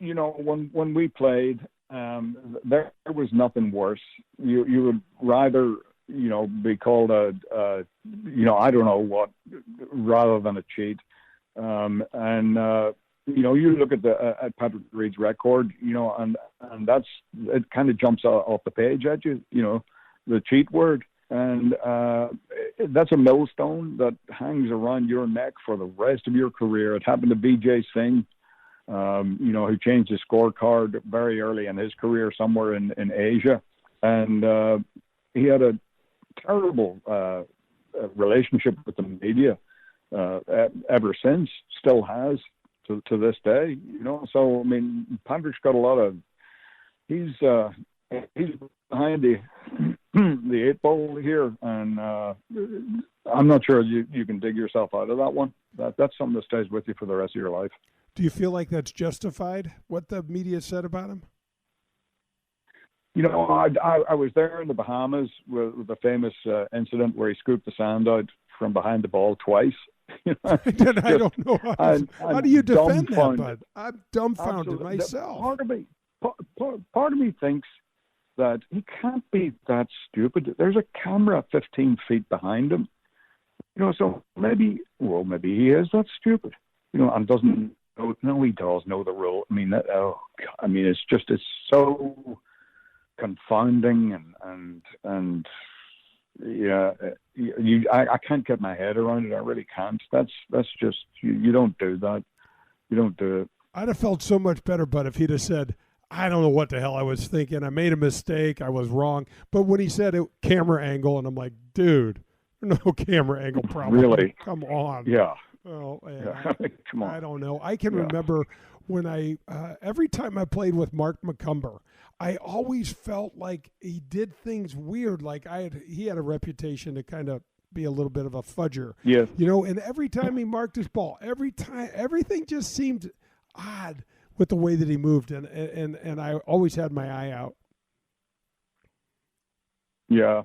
you know, when we played, there was nothing worse. You would rather, you know, be called you know, I don't know what, rather than a cheat. You know, you look at at Patrick Reed's record, you know, and it kind of jumps off the page at you, you know, the cheat word. And that's a millstone that hangs around your neck for the rest of your career. It happened to Pga Singh, you know, who changed his scorecard very early in his career somewhere in Asia. And he had a terrible relationship with the media ever since, still has to this day, you know. So I mean, Patrick's got a lot of, he's behind the eight ball here, and I'm not sure you can dig yourself out of that one. That's something that stays with you for the rest of your life. Do you feel like that's justified, what the media said about him? I was there in the Bahamas with the famous incident where he scooped the sand out from behind the ball twice. I don't know. How do you defend that, bud? I'm dumbfounded Absolutely. myself. Part of me thinks that he can't be that stupid. There's a camera 15 feet behind him. So maybe he is that stupid. And doesn't know. No, he does know the rule. I mean, it's so confounding and yeah, I can't get my head around it. I really can't. That's just you don't do that. You don't do it. I'd have felt so much better, but if he'd have said, I don't know what the hell I was thinking. I made a mistake. I was wrong. But when he said it, camera angle, and I'm like, dude, no camera angle problem. Really? Come on. Yeah. Oh, yeah. Come on. I don't know. I can remember when every time I played with Mark McCumber, I always felt like he did things weird. Like he had a reputation to kind of be a little bit of a fudger. Yes. And every time he marked his ball, everything just seemed odd with the way that he moved, and I always had my eye out. Yeah,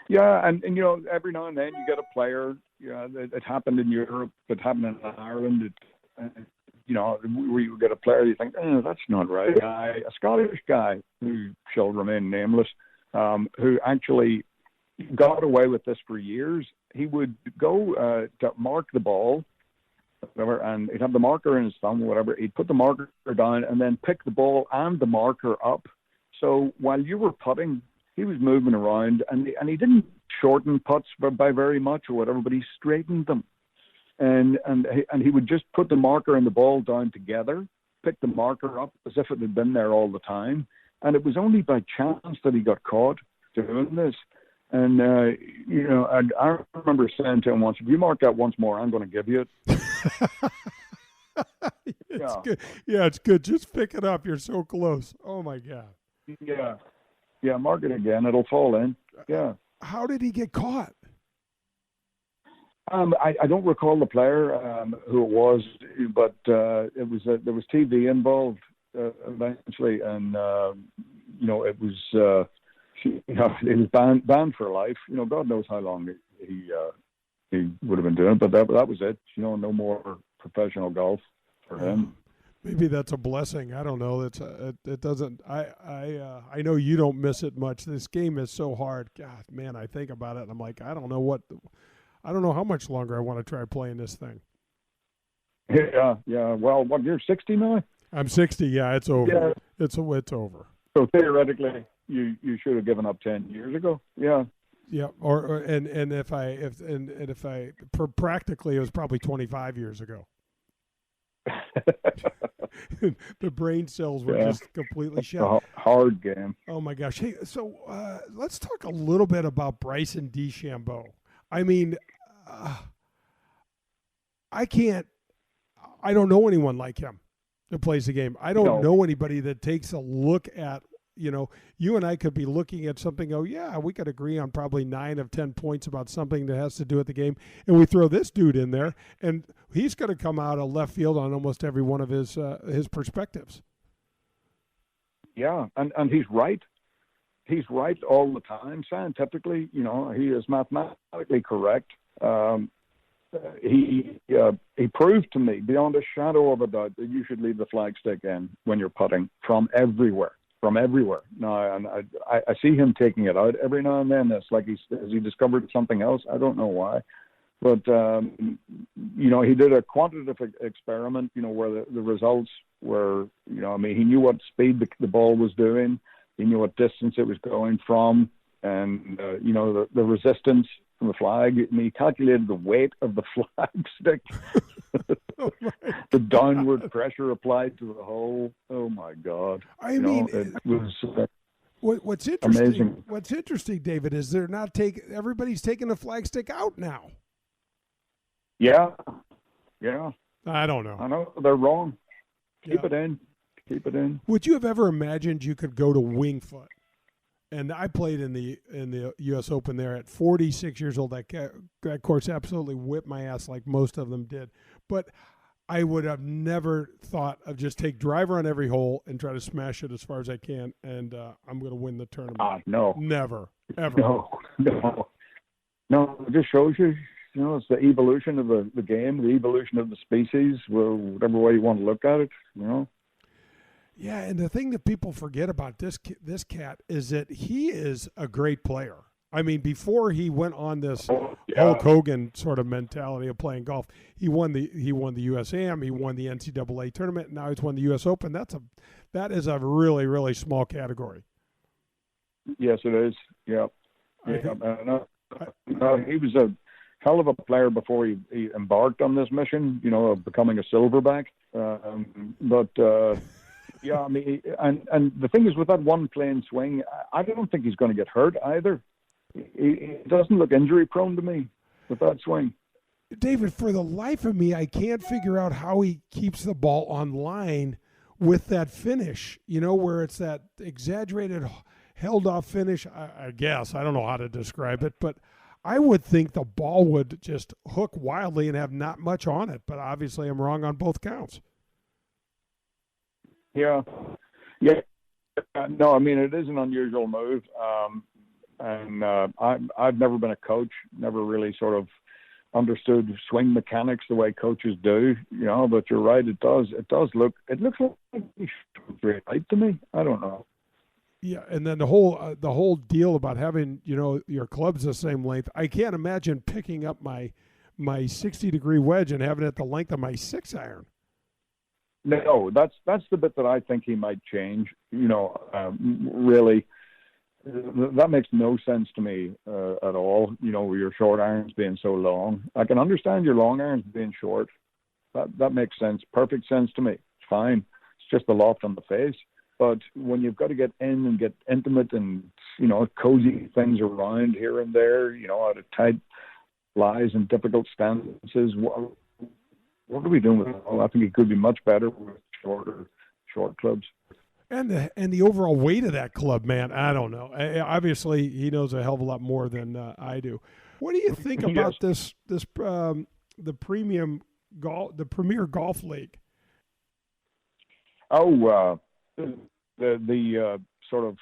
and every now and then you get a player. It happened in Europe. It happened in Ireland. Where you get a player, you think, that's not right. A Scottish guy who shall remain nameless, who actually got away with this for years. He would go to mark the ball, whatever, and he'd have the marker in his thumb or whatever. He'd put the marker down and then pick the ball and the marker up. So while you were putting, he was moving around, and he didn't shorten putts by very much or whatever, but he straightened them. And he would just put the marker and the ball down together, pick the marker up as if it had been there all the time. And it was only by chance that he got caught doing this. And, I remember saying to him once, if you mark that once more, I'm going to give you it. It's good. Yeah, it's good. Just pick it up. You're so close. Oh, my God. Yeah, mark it again. It'll fall in. Yeah. How did he get caught? I don't recall the player who it was, but there was TV involved eventually, and it was banned for life. God knows how long he would have been doing it, but that was it. No more professional golf for him. Maybe that's a blessing. I don't know. It doesn't. I know you don't miss it much. This game is so hard. God, man, I think about it and I'm like, I don't know how much longer I want to try playing this thing. Yeah. Well, you're 60 now? I'm 60. Yeah, it's over. Yeah. It's over. So theoretically, you should have given up 10 years ago. Yeah. Yeah. And if I practically, it was probably 25 years ago. The brain cells were just completely shut. It's a hard game. Oh my gosh! Hey, so let's talk a little bit about Bryson DeChambeau. I mean, I don't know anyone like him that plays the game. I don't know anybody that takes a look at. You and I could be looking at something. Oh yeah, we could agree on probably 9 of 10 points about something that has to do with the game, and we throw this dude in there, and he's going to come out of left field on almost every one of his perspectives. Yeah, and he's right. He's right all the time. Scientifically, he is mathematically correct. He proved to me beyond a shadow of a doubt that you should leave the flagstick in when you're putting from everywhere. Now, and I see him taking it out every now and then. It's like has he discovered something else? I don't know why. But, he did a quantitative experiment, where the results were, he knew what speed the ball was doing. He knew what distance it was going from. And, the resistance from the flag. He calculated the weight of the flag stick. The downward pressure applied to the hole. Oh my God! It was what's interesting. Amazing. What's interesting, David, is everybody's taking the flagstick out now. Yeah. I don't know. I know they're wrong. Keep it in. Would you have ever imagined you could go to Wing Foot? And I played in the U.S. Open there at 46 years old. That course absolutely whipped my ass like most of them did. But I would have never thought of just take driver on every hole and try to smash it as far as I can, and I'm going to win the tournament. No. Never, ever. No, it just shows you, it's the evolution of the game, the evolution of the species, whatever way you want to look at it, Yeah, and the thing that people forget about this cat is that he is a great player. I mean, before he went on this Hulk Hogan sort of mentality of playing golf, he won the USAM, he won the NCAA tournament, and now he's won the U.S. Open. That is a really, really small category. Yes, it is. Yeah. He was a hell of a player before he embarked on this mission, of becoming a silverback. Yeah, I mean, and the thing is, with that one plain swing, I don't think he's going to get hurt either. He doesn't look injury prone to me with that swing. David, for the life of me, I can't figure out how he keeps the ball on line with that finish, where it's that exaggerated, held off finish. I guess. I don't know how to describe it, but I would think the ball would just hook wildly and have not much on it. But obviously I'm wrong on both counts. Yeah. No, I mean, it is an unusual move. And I've never been a coach, never really sort of understood swing mechanics the way coaches do, but you're right. It looks like he's straight right to me. I don't know. Yeah. And then the whole deal about having, your clubs the same length. I can't imagine picking up my 60-degree wedge and having it the length of my 6-iron. No, that's the bit that I think he might change. Really, that makes no sense to me at all. Your short irons being so long. I can understand your long irons being short. That makes sense. Perfect sense to me. It's fine. It's just the loft on the face. But when you've got to get in and get intimate and cozy things around here and there, out of tight lies and difficult stances. What are we doing with it? I think it could be much better with short clubs. And the overall weight of that club, man, I don't know. Obviously, he knows a hell of a lot more than I do. What do you think about this the Premier Golf League? Oh, the sort of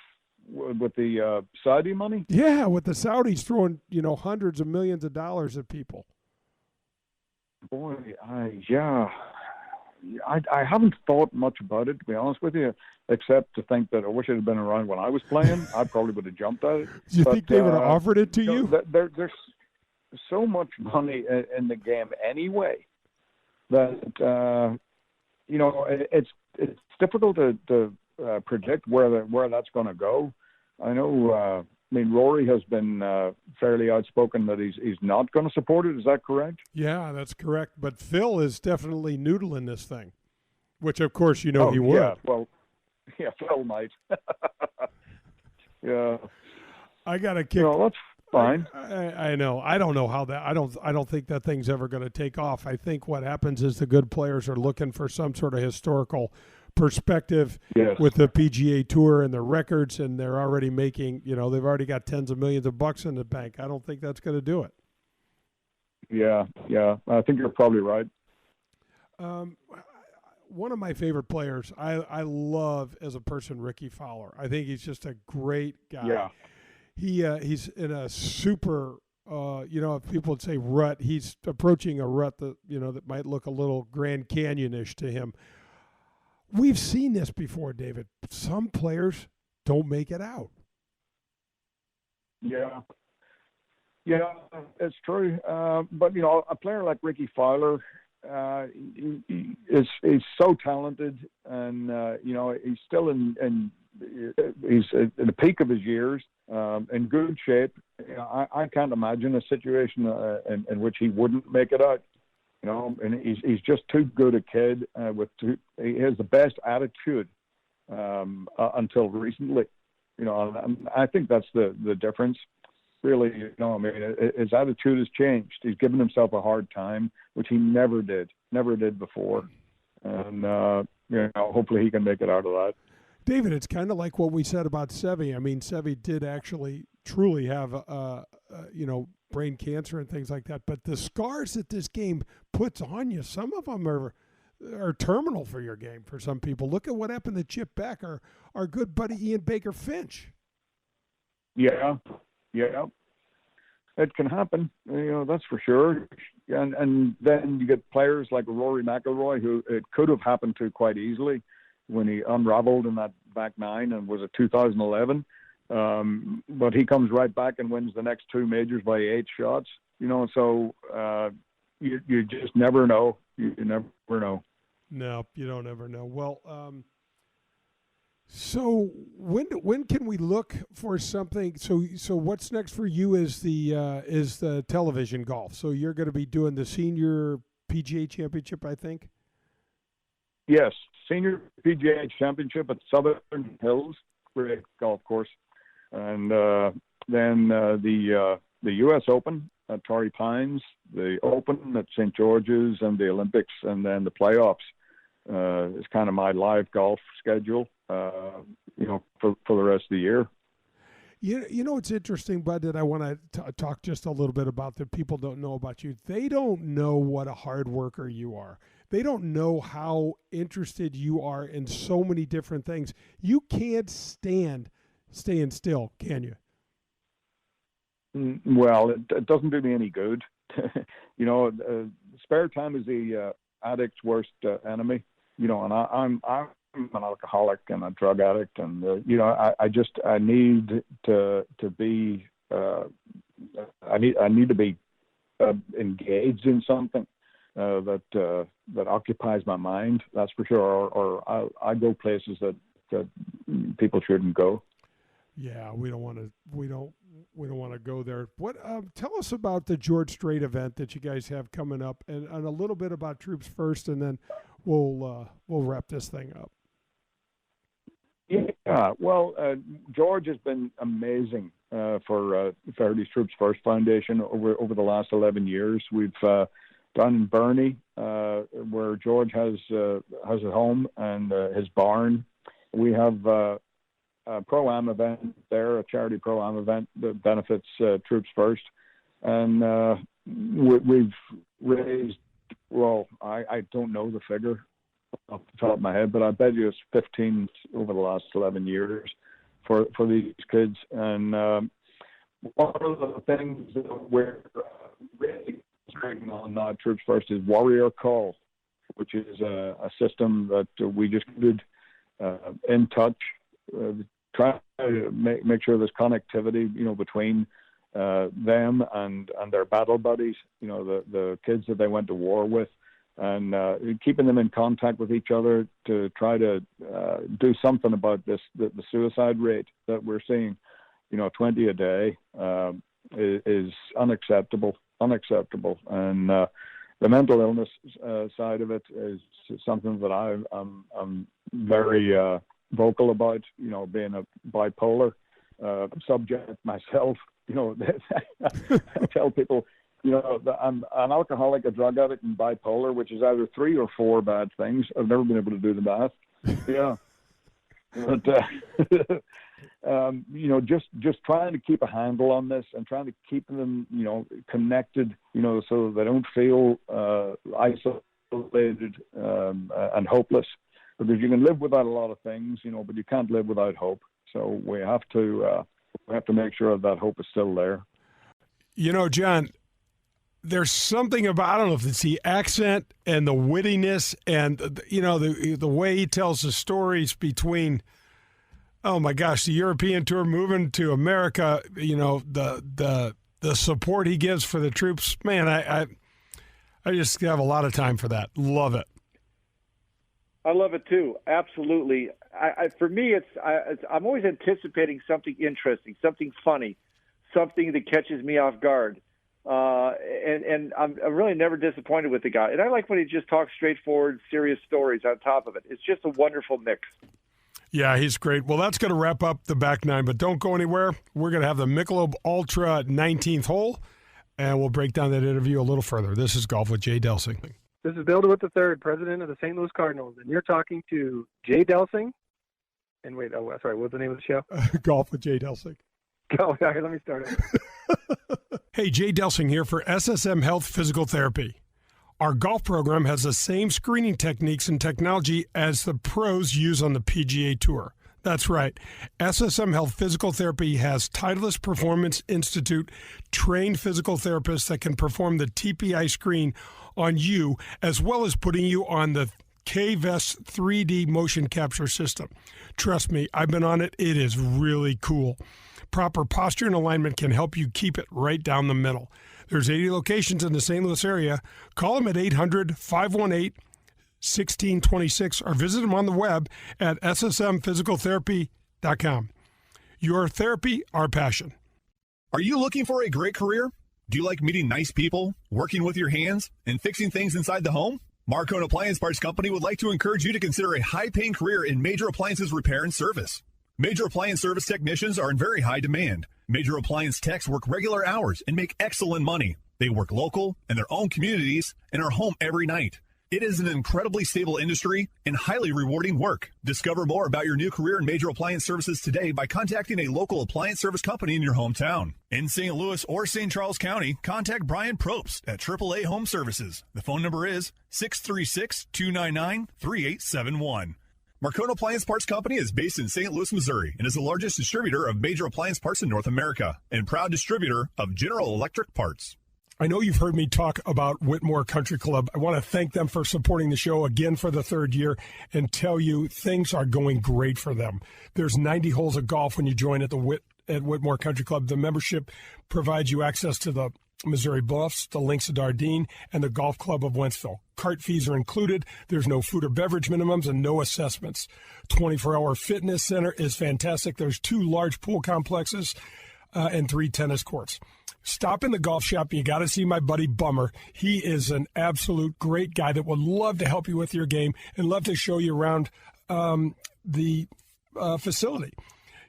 with the Saudi money? Yeah, with the Saudis throwing hundreds of millions of dollars at people. Boy, I haven't thought much about it, to be honest with you, except to think that I wish it had been around when I was playing. I probably would have jumped at it. Do you think they would have offered it to you? There's so much money in the game anyway that it's difficult to predict where that's going to go. I know. Rory has been fairly outspoken that he's not going to support it. Is that correct? Yeah, that's correct. But Phil is definitely noodling this thing, which, of course, he would. Yeah, well, yeah, Phil might. Yeah. I got to kick. That's fine. I know. I don't know how that. I don't think that thing's ever going to take off. I think what happens is the good players are looking for some sort of historical perspective with the PGA Tour and their records, and they're already making, they've already got tens of millions of bucks in the bank. I don't think that's going to do it. Yeah, I think you're probably right. One of my favorite players, I love as a person, Ricky Fowler. I think he's just a great guy. Yeah. He's in a super, if people would say rut, he's approaching a rut that, that might look a little Grand Canyon-ish to him. We've seen this before, David. Some players don't make it out. Yeah, it's true. But a player like Ricky Fowler, he's so talented, and he's still he's at the peak of his years, in good shape. I can't imagine a situation in which he wouldn't make it out. And he's just too good a kid. He has the best attitude until recently. And I think that's the difference. Really, his attitude has changed. He's given himself a hard time, which he never did before. And hopefully he can make it out of that. David, it's kind of like what we said about Seve. I mean, Seve did actually truly have brain cancer and things like that. But the scars that this game puts on you, some of them are are terminal for your game for some people. Look at what happened to Chip Beck, our good buddy Ian Baker Finch. Yeah. It can happen, that's for sure. And then you get players like Rory McIlroy, who it could have happened to quite easily when he unraveled in that back nine and was it 2011. But he comes right back and wins the next two majors by 8 shots. So you just never know. You never know. No, you don't ever know. Well, so when can we look for something? So what's next for you is the television golf. So you're going to be doing the Senior PGA Championship, I think. Yes, Senior PGA Championship at Southern Hills, great golf course, and then the U.S. Open at Torrey Pines, the Open at St. George's, and the Olympics, and then the playoffs. Is kind of my live golf schedule, for the rest of the year. It's interesting, Bud, that I want to talk just a little bit about that people don't know about you. They don't know what a hard worker you are. They don't know how interested you are in so many different things. You can't stand staying still, can you? Well, it doesn't do me any good. Spare time is the addict's worst enemy. And I'm an alcoholic and a drug addict, and I need to be I need to be engaged in something that occupies my mind. That's for sure. Or I go places that people shouldn't go. Yeah, we don't want to go there. What? Tell us about the George Strait event that you guys have coming up, and a little bit about Troops First, and then we'll wrap this thing up. Yeah, well, George has been amazing for Feherty's Troops First Foundation over the last 11 years. We've done Burnie, where George has a home and his barn. We have a Pro-Am event there, a charity Pro-Am event that benefits Troops First. And we've raised, well, I don't know the figure off the top of my head, but I bet you it's 15 over the last 11 years for these kids. And one of the things that we're really working on now, Troops First, is Warrior Call, which is a system that we just did in touch, try to make sure there's connectivity, between them and their battle buddies, the kids that they went to war with, and keeping them in contact with each other to try to do something about the suicide rate that we're seeing. 20 a day is unacceptable. And the mental illness side of it is something that I'm very vocal about, being a bipolar subject myself. I tell people, that I'm an alcoholic, a drug addict, and bipolar, which is either 3 or 4 bad things. I've never been able to do the math. Yeah. But, just trying to keep a handle on this and trying to keep them, connected, so they don't feel isolated and hopeless. Because you can live without a lot of things, but you can't live without hope. So we have to make sure that hope is still there. John, there's something about, I don't know if it's the accent and the wittiness and, the way he tells the stories between, oh my gosh, the European tour moving to America, the support he gives for the troops. Man, I just have a lot of time for that. Love it. I love it too. Absolutely. For me, I'm always anticipating something interesting, something funny, something that catches me off guard. And I'm really never disappointed with the guy. And I like when he just talks straightforward, serious stories on top of it. It's just a wonderful mix. Yeah, he's great. Well, that's going to wrap up the back nine, but don't go anywhere. We're going to have the Michelob Ultra 19th hole, and we'll break down that interview a little further. This is Golf with Jay Delsing. This is Bill DeWitt III, president of the St. Louis Cardinals, and you're talking to Jay Delsing. And wait, sorry, what's the name of the show? Golf with Jay Delsing. Oh, okay, let me start it. Hey, Jay Delsing here for SSM Health Physical Therapy. Our golf program has the same screening techniques and technology as the pros use on the PGA Tour. That's right. SSM Health Physical Therapy has Titleist Performance Institute trained physical therapists that can perform the TPI screen on you, as well as putting you on the K-Vest 3D motion capture system. Trust me, I've been on it. It is really cool. Proper posture and alignment can help you keep it right down the middle. There's 80 locations in the St. Louis area. Call them at 800-518-1626 or visit them on the web at ssmphysicaltherapy.com. Your therapy, our passion. Are you looking for a great career? Do you like meeting nice people, working with your hands, and fixing things inside the home? Marcone Appliance Parts Company would like to encourage you to consider a high-paying career in major appliances repair and service. Major appliance service technicians are in very high demand. Major appliance techs work regular hours and make excellent money. They work local in their own communities and are home every night. It is an incredibly stable industry and highly rewarding work. Discover more about your new career in major appliance services today by contacting a local appliance service company in your hometown. In St. Louis or St. Charles County, contact Brian Probst at AAA Home Services. The phone number is 636-299-3871. Marcone Appliance Parts Company is based in St. Louis, Missouri, and is the largest distributor of major appliance parts in North America and proud distributor of General Electric parts. I know you've heard me talk about Whitmore Country Club. I want to thank them for supporting the show again for the third year and tell you things are going great for them. There's 90 holes of golf when you join at Whitmore Country Club. The membership provides you access to the Missouri Bluffs, the Links of Dardenne, and the Golf Club of Wentzville. Cart fees are included. There's no food or beverage minimums and no assessments. 24-hour fitness center is fantastic. There's 2 large pool complexes and 3 tennis courts. Stop in the golf shop. You got to see my buddy Bummer. He is an absolute great guy that would love to help you with your game and love to show you around the facility.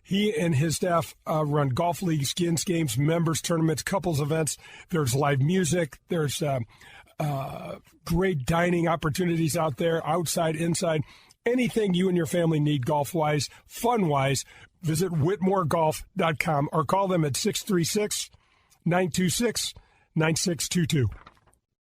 He and his staff run golf leagues, skins games, members tournaments, couples events. There's live music. There's great dining opportunities out there, outside, inside. Anything you and your family need golf-wise, fun-wise, visit whitmoregolf.com or call them at 636-926-9622.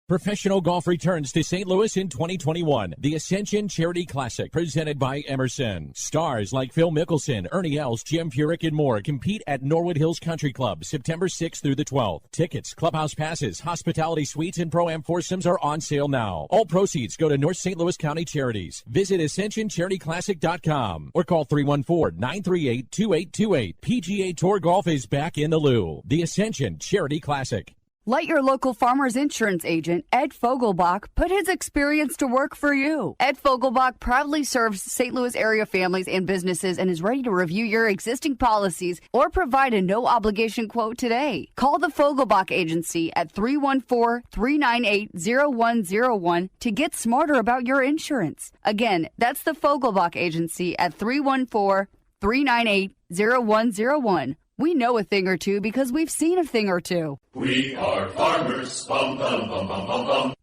Professional golf returns to St. Louis in 2021. The Ascension Charity Classic, presented by Emerson. Stars like Phil Mickelson, Ernie Els, Jim Furyk, and more compete at Norwood Hills Country Club, September 6th through the 12th. Tickets, clubhouse passes, hospitality suites, and Pro-Am foursomes are on sale now. All proceeds go to North St. Louis County Charities. Visit AscensionCharityClassic.com or call 314-938-2828. PGA Tour Golf is back in the Lou. The Ascension Charity Classic. Let your local Farmers Insurance agent, Ed Fogelbach, put his experience to work for you. Ed Fogelbach proudly serves St. Louis area families and businesses and is ready to review your existing policies or provide a no-obligation quote today. Call the Fogelbach Agency at 314-398-0101 to get smarter about your insurance. Again, that's the Fogelbach Agency at 314-398-0101. We know a thing or two because we've seen a thing or two. We are farmers. Bum, bum, bum, bum, bum, bum.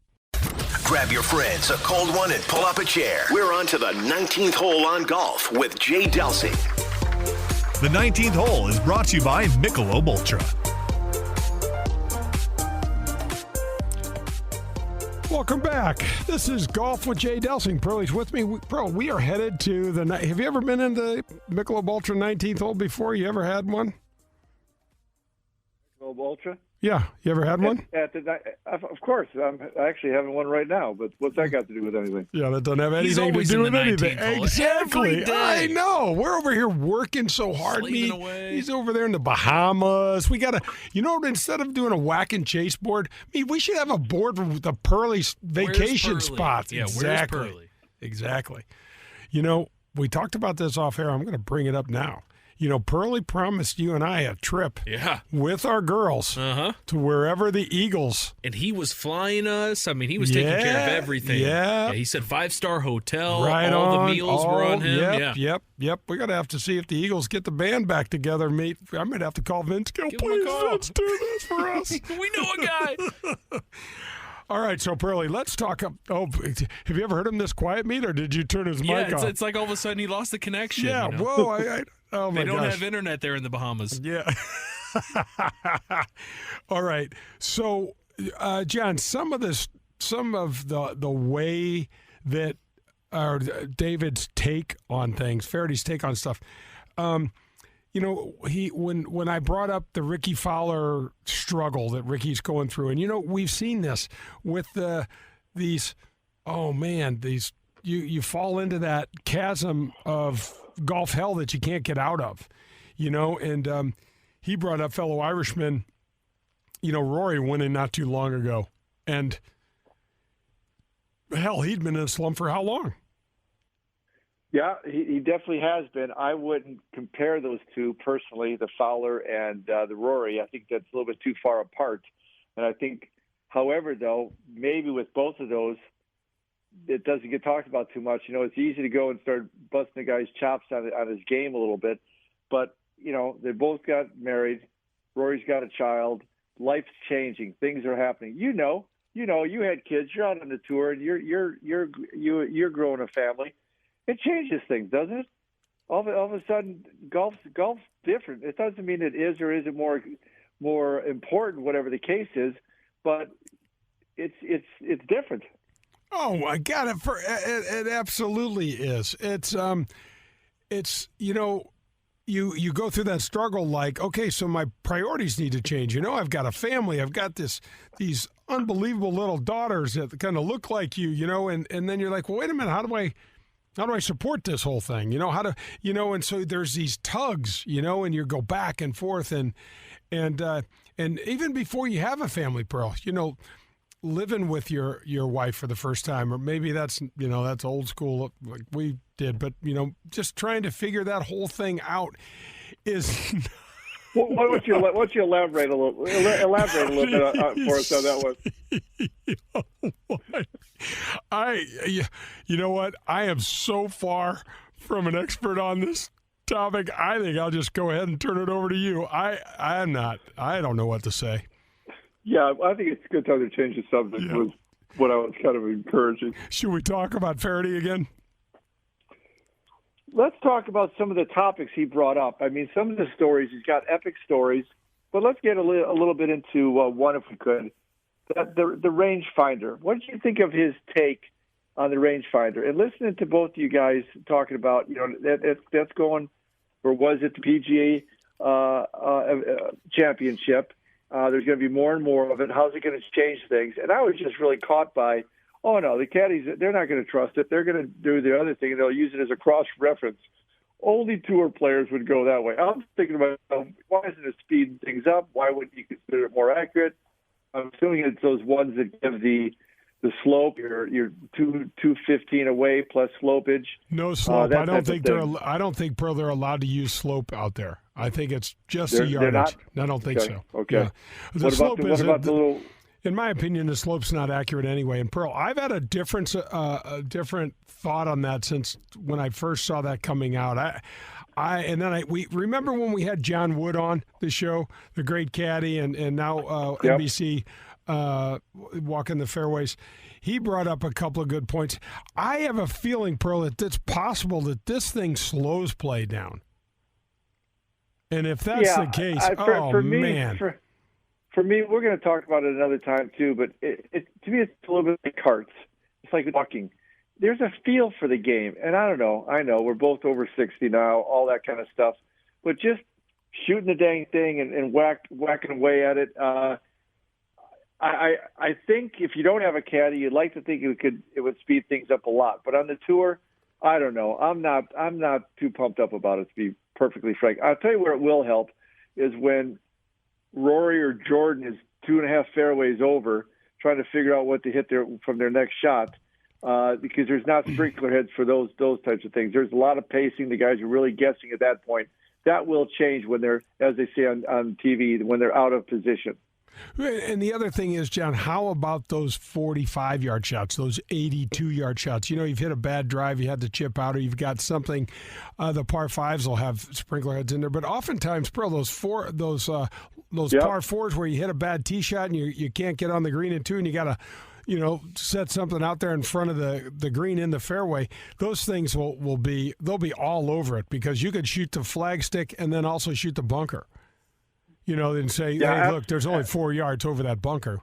Grab your friends, a cold one, and pull up a chair. We're on to the 19th hole on golf with Jay Delsing. The 19th hole is brought to you by Michelob Ultra. Welcome back. This is Golf with Jay Delsing. Pearlie's with me. We are headed to the night. Have you ever been in the Michelob Ultra 19th hole before? You ever had one? Michelob Ultra? Yeah. You ever had one? Of course. I'm actually having one right now, but what's that got to do with anything? Yeah, that doesn't have anything to do with anything. Exactly. I know. We're over here working so hard. He's over there in the Bahamas. We got to, instead of doing a whack and chase board, we should have a board with the Pearlie's vacation spots. Yeah, exactly. Where's Pearlie? Exactly. We talked about this off air. I'm going to bring it up now. Pearlie promised you and I a trip with our girls to wherever the Eagles. And he was flying us. He was taking care of everything. Yeah. He said 5-star hotel. Right all on. The meals were on him. Yep. We're going to have to see if the Eagles get the band back together, mate. I might have to call Vince Gill. Please, let's do this for us. We know a guy. All right, so Pearlie, let's talk. Have you ever heard him this quiet, meet, or did you turn his mic off? It's like all of a sudden he lost the connection. Yeah, whoa. Oh my They don't gosh. have internet there in the Bahamas. Yeah. All right. So, John, some of this of the way that David's take on things, Feherty's take on stuff. When I brought up the Ricky Fowler struggle that Ricky's going through, and we've seen this with these. Oh man, you fall into that chasm of golf hell that you can't get out of, And he brought up fellow Irishman, Rory winning not too long ago, and hell, he'd been in a slump for how long? Yeah, he definitely has been. I wouldn't compare those two personally, the Fowler and the Rory. I think that's a little bit too far apart. And I think, however, though, maybe with both of those, it doesn't get talked about too much. It's easy to go and start busting the guy's chops on his game a little bit. But, they both got married. Rory's got a child. Life's changing. Things are happening. You had kids. You're out on the tour, and you're growing a family. It changes things, doesn't it? All of a sudden, golf's different. It doesn't mean it is or isn't more important, whatever the case is, but it's different. Oh my God! It absolutely is. It's you go through that struggle like, okay, so my priorities need to change. I've got a family. I've got these unbelievable little daughters that kind of look like you. And then you're like, well, wait a minute, how do I support this whole thing? And so there's these tugs, and you go back and forth and even before you have a family, Pearl, living with your wife for the first time, or maybe that's old school like we did, but just trying to figure that whole thing out is. Why don't you elaborate a little bit for us on that one? You know what? I am so far from an expert on this topic. I think I'll just go ahead and turn it over to you. I'm not. I don't know what to say. Yeah, I think it's a good time to change the subject. Yeah. Was what I was kind of encouraging. Should we talk about Feherty again? Let's talk about some of the topics he brought up. I mean, some of the stories, he's got epic stories, but let's get a little bit into one, if we could. The rangefinder. What did you think of his take on the rangefinder? And listening to both of you guys talking about, that's going, or was it the PGA championship? There's going to be more and more of it. How's it going to change things? And I was just really caught by, oh, no, the caddies, they're not going to trust it. They're going to do the other thing, and they'll use it as a cross-reference. Only tour players would go that way. I'm thinking about, why isn't it speeding things up? Why wouldn't you consider it more accurate? I'm assuming it's those ones that give the slope, your 215 away plus slopage. No slope. I don't think Pearl, they're allowed to use slope out there. I think it's just the yardage. I don't think so. Okay. Yeah. What about the little? In my opinion, the slope's not accurate anyway. And Pearl, I've had a different thought on that since when I first saw that coming out. We remember when we had John Wood on the show, the great caddy, and now NBC walking the fairways. He brought up a couple of good points. I have a feeling, Pearl, that it's possible that this thing slows play down. And if that's the case, man. For me, we're going to talk about it another time too, but to me, it's a little bit like carts. It's like walking. There's a feel for the game, and I don't know. I know we're both over 60 now, all that kind of stuff, but just shooting the dang thing and whacking away at it. I think if you don't have a caddy, you'd like to think it would speed things up a lot. But on the tour, I don't know. I'm not too pumped up about it, to be perfectly frank. I'll tell you where it will help is when Rory or Jordan is 2.5 fairways over, trying to figure out what to hit from their next shot, because there's not sprinkler heads for those types of things. There's a lot of pacing. The guys are really guessing at that point. That will change when they're, as they say on TV, when they're out of position. And the other thing is, John, how about those 45-yard shots, those 82-yard shots? You've hit a bad drive, you had to chip out, or you've got something. The par fives will have sprinkler heads in there, but oftentimes, Pearl, those par fours where you hit a bad tee shot and you can't get on the green in two, and you got to set something out there in front of the green in the fairway. Those things they'll be all over it because you could shoot the flagstick and then also shoot the bunker. And say, hey, look, there's only 4 yards over that bunker.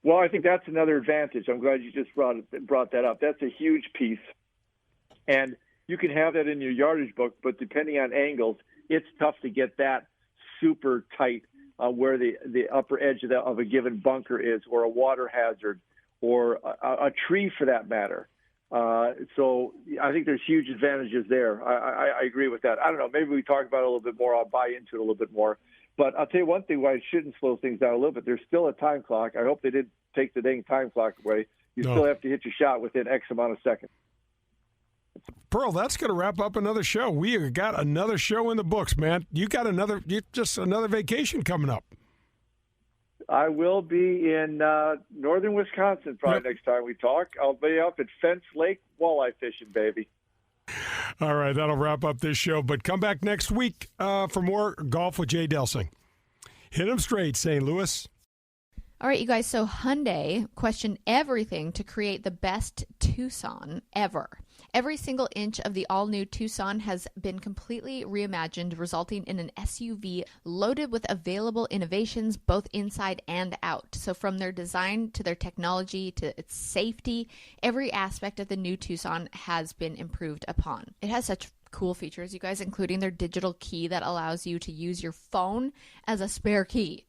Well, I think that's another advantage. I'm glad you just brought that up. That's a huge piece. And you can have that in your yardage book, but depending on angles, it's tough to get that super tight where the upper edge of a given bunker is, or a water hazard, or a tree for that matter. So I think there's huge advantages there. I agree with that. I don't know. Maybe we talk about it a little bit more. I'll buy into it a little bit more. But I'll tell you one thing why it shouldn't slow things down a little bit. There's still a time clock. I hope they didn't take the dang time clock away. You still have to hit your shot within X amount of seconds. Pearl, that's going to wrap up another show. We have got another show in the books, man. You got another vacation coming up. I will be in northern Wisconsin probably next time we talk. I'll be up at Fence Lake walleye fishing, baby. All right, that'll wrap up this show. But come back next week for more Golf with Jay Delsing. Hit 'em straight, St. Louis. All right, you guys. So Hyundai questioned everything to create the best Tucson ever. Every single inch of the all-new Tucson has been completely reimagined, resulting in an SUV loaded with available innovations both inside and out. So from their design to their technology to its safety, every aspect of the new Tucson has been improved upon. It has such cool features, you guys, including their digital key that allows you to use your phone as a spare key.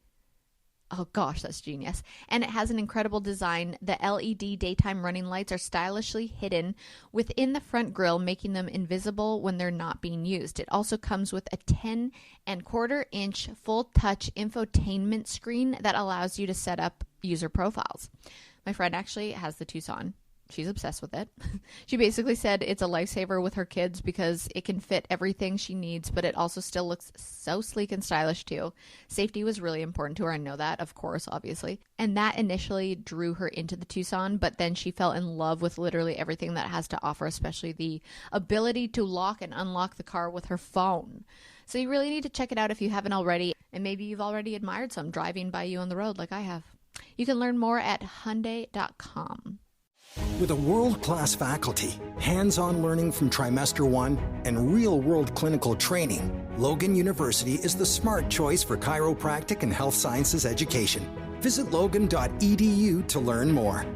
Oh gosh, that's genius. And it has an incredible design. The LED daytime running lights are stylishly hidden within the front grille, making them invisible when they're not being used. It also comes with a 10.25-inch full-touch infotainment screen that allows you to set up user profiles. My friend actually has the Tucson. She's obsessed with it. She basically said it's a lifesaver with her kids because it can fit everything she needs, but it also still looks so sleek and stylish too. Safety was really important to her. I know that, of course, obviously. And that initially drew her into the Tucson, but then she fell in love with literally everything that it has to offer, especially the ability to lock and unlock the car with her phone. So you really need to check it out if you haven't already, and maybe you've already admired some driving by you on the road like I have. You can learn more at Hyundai.com. With a world-class faculty, hands-on learning from Trimester 1, and real-world clinical training, Logan University is the smart choice for chiropractic and health sciences education. Visit logan.edu to learn more.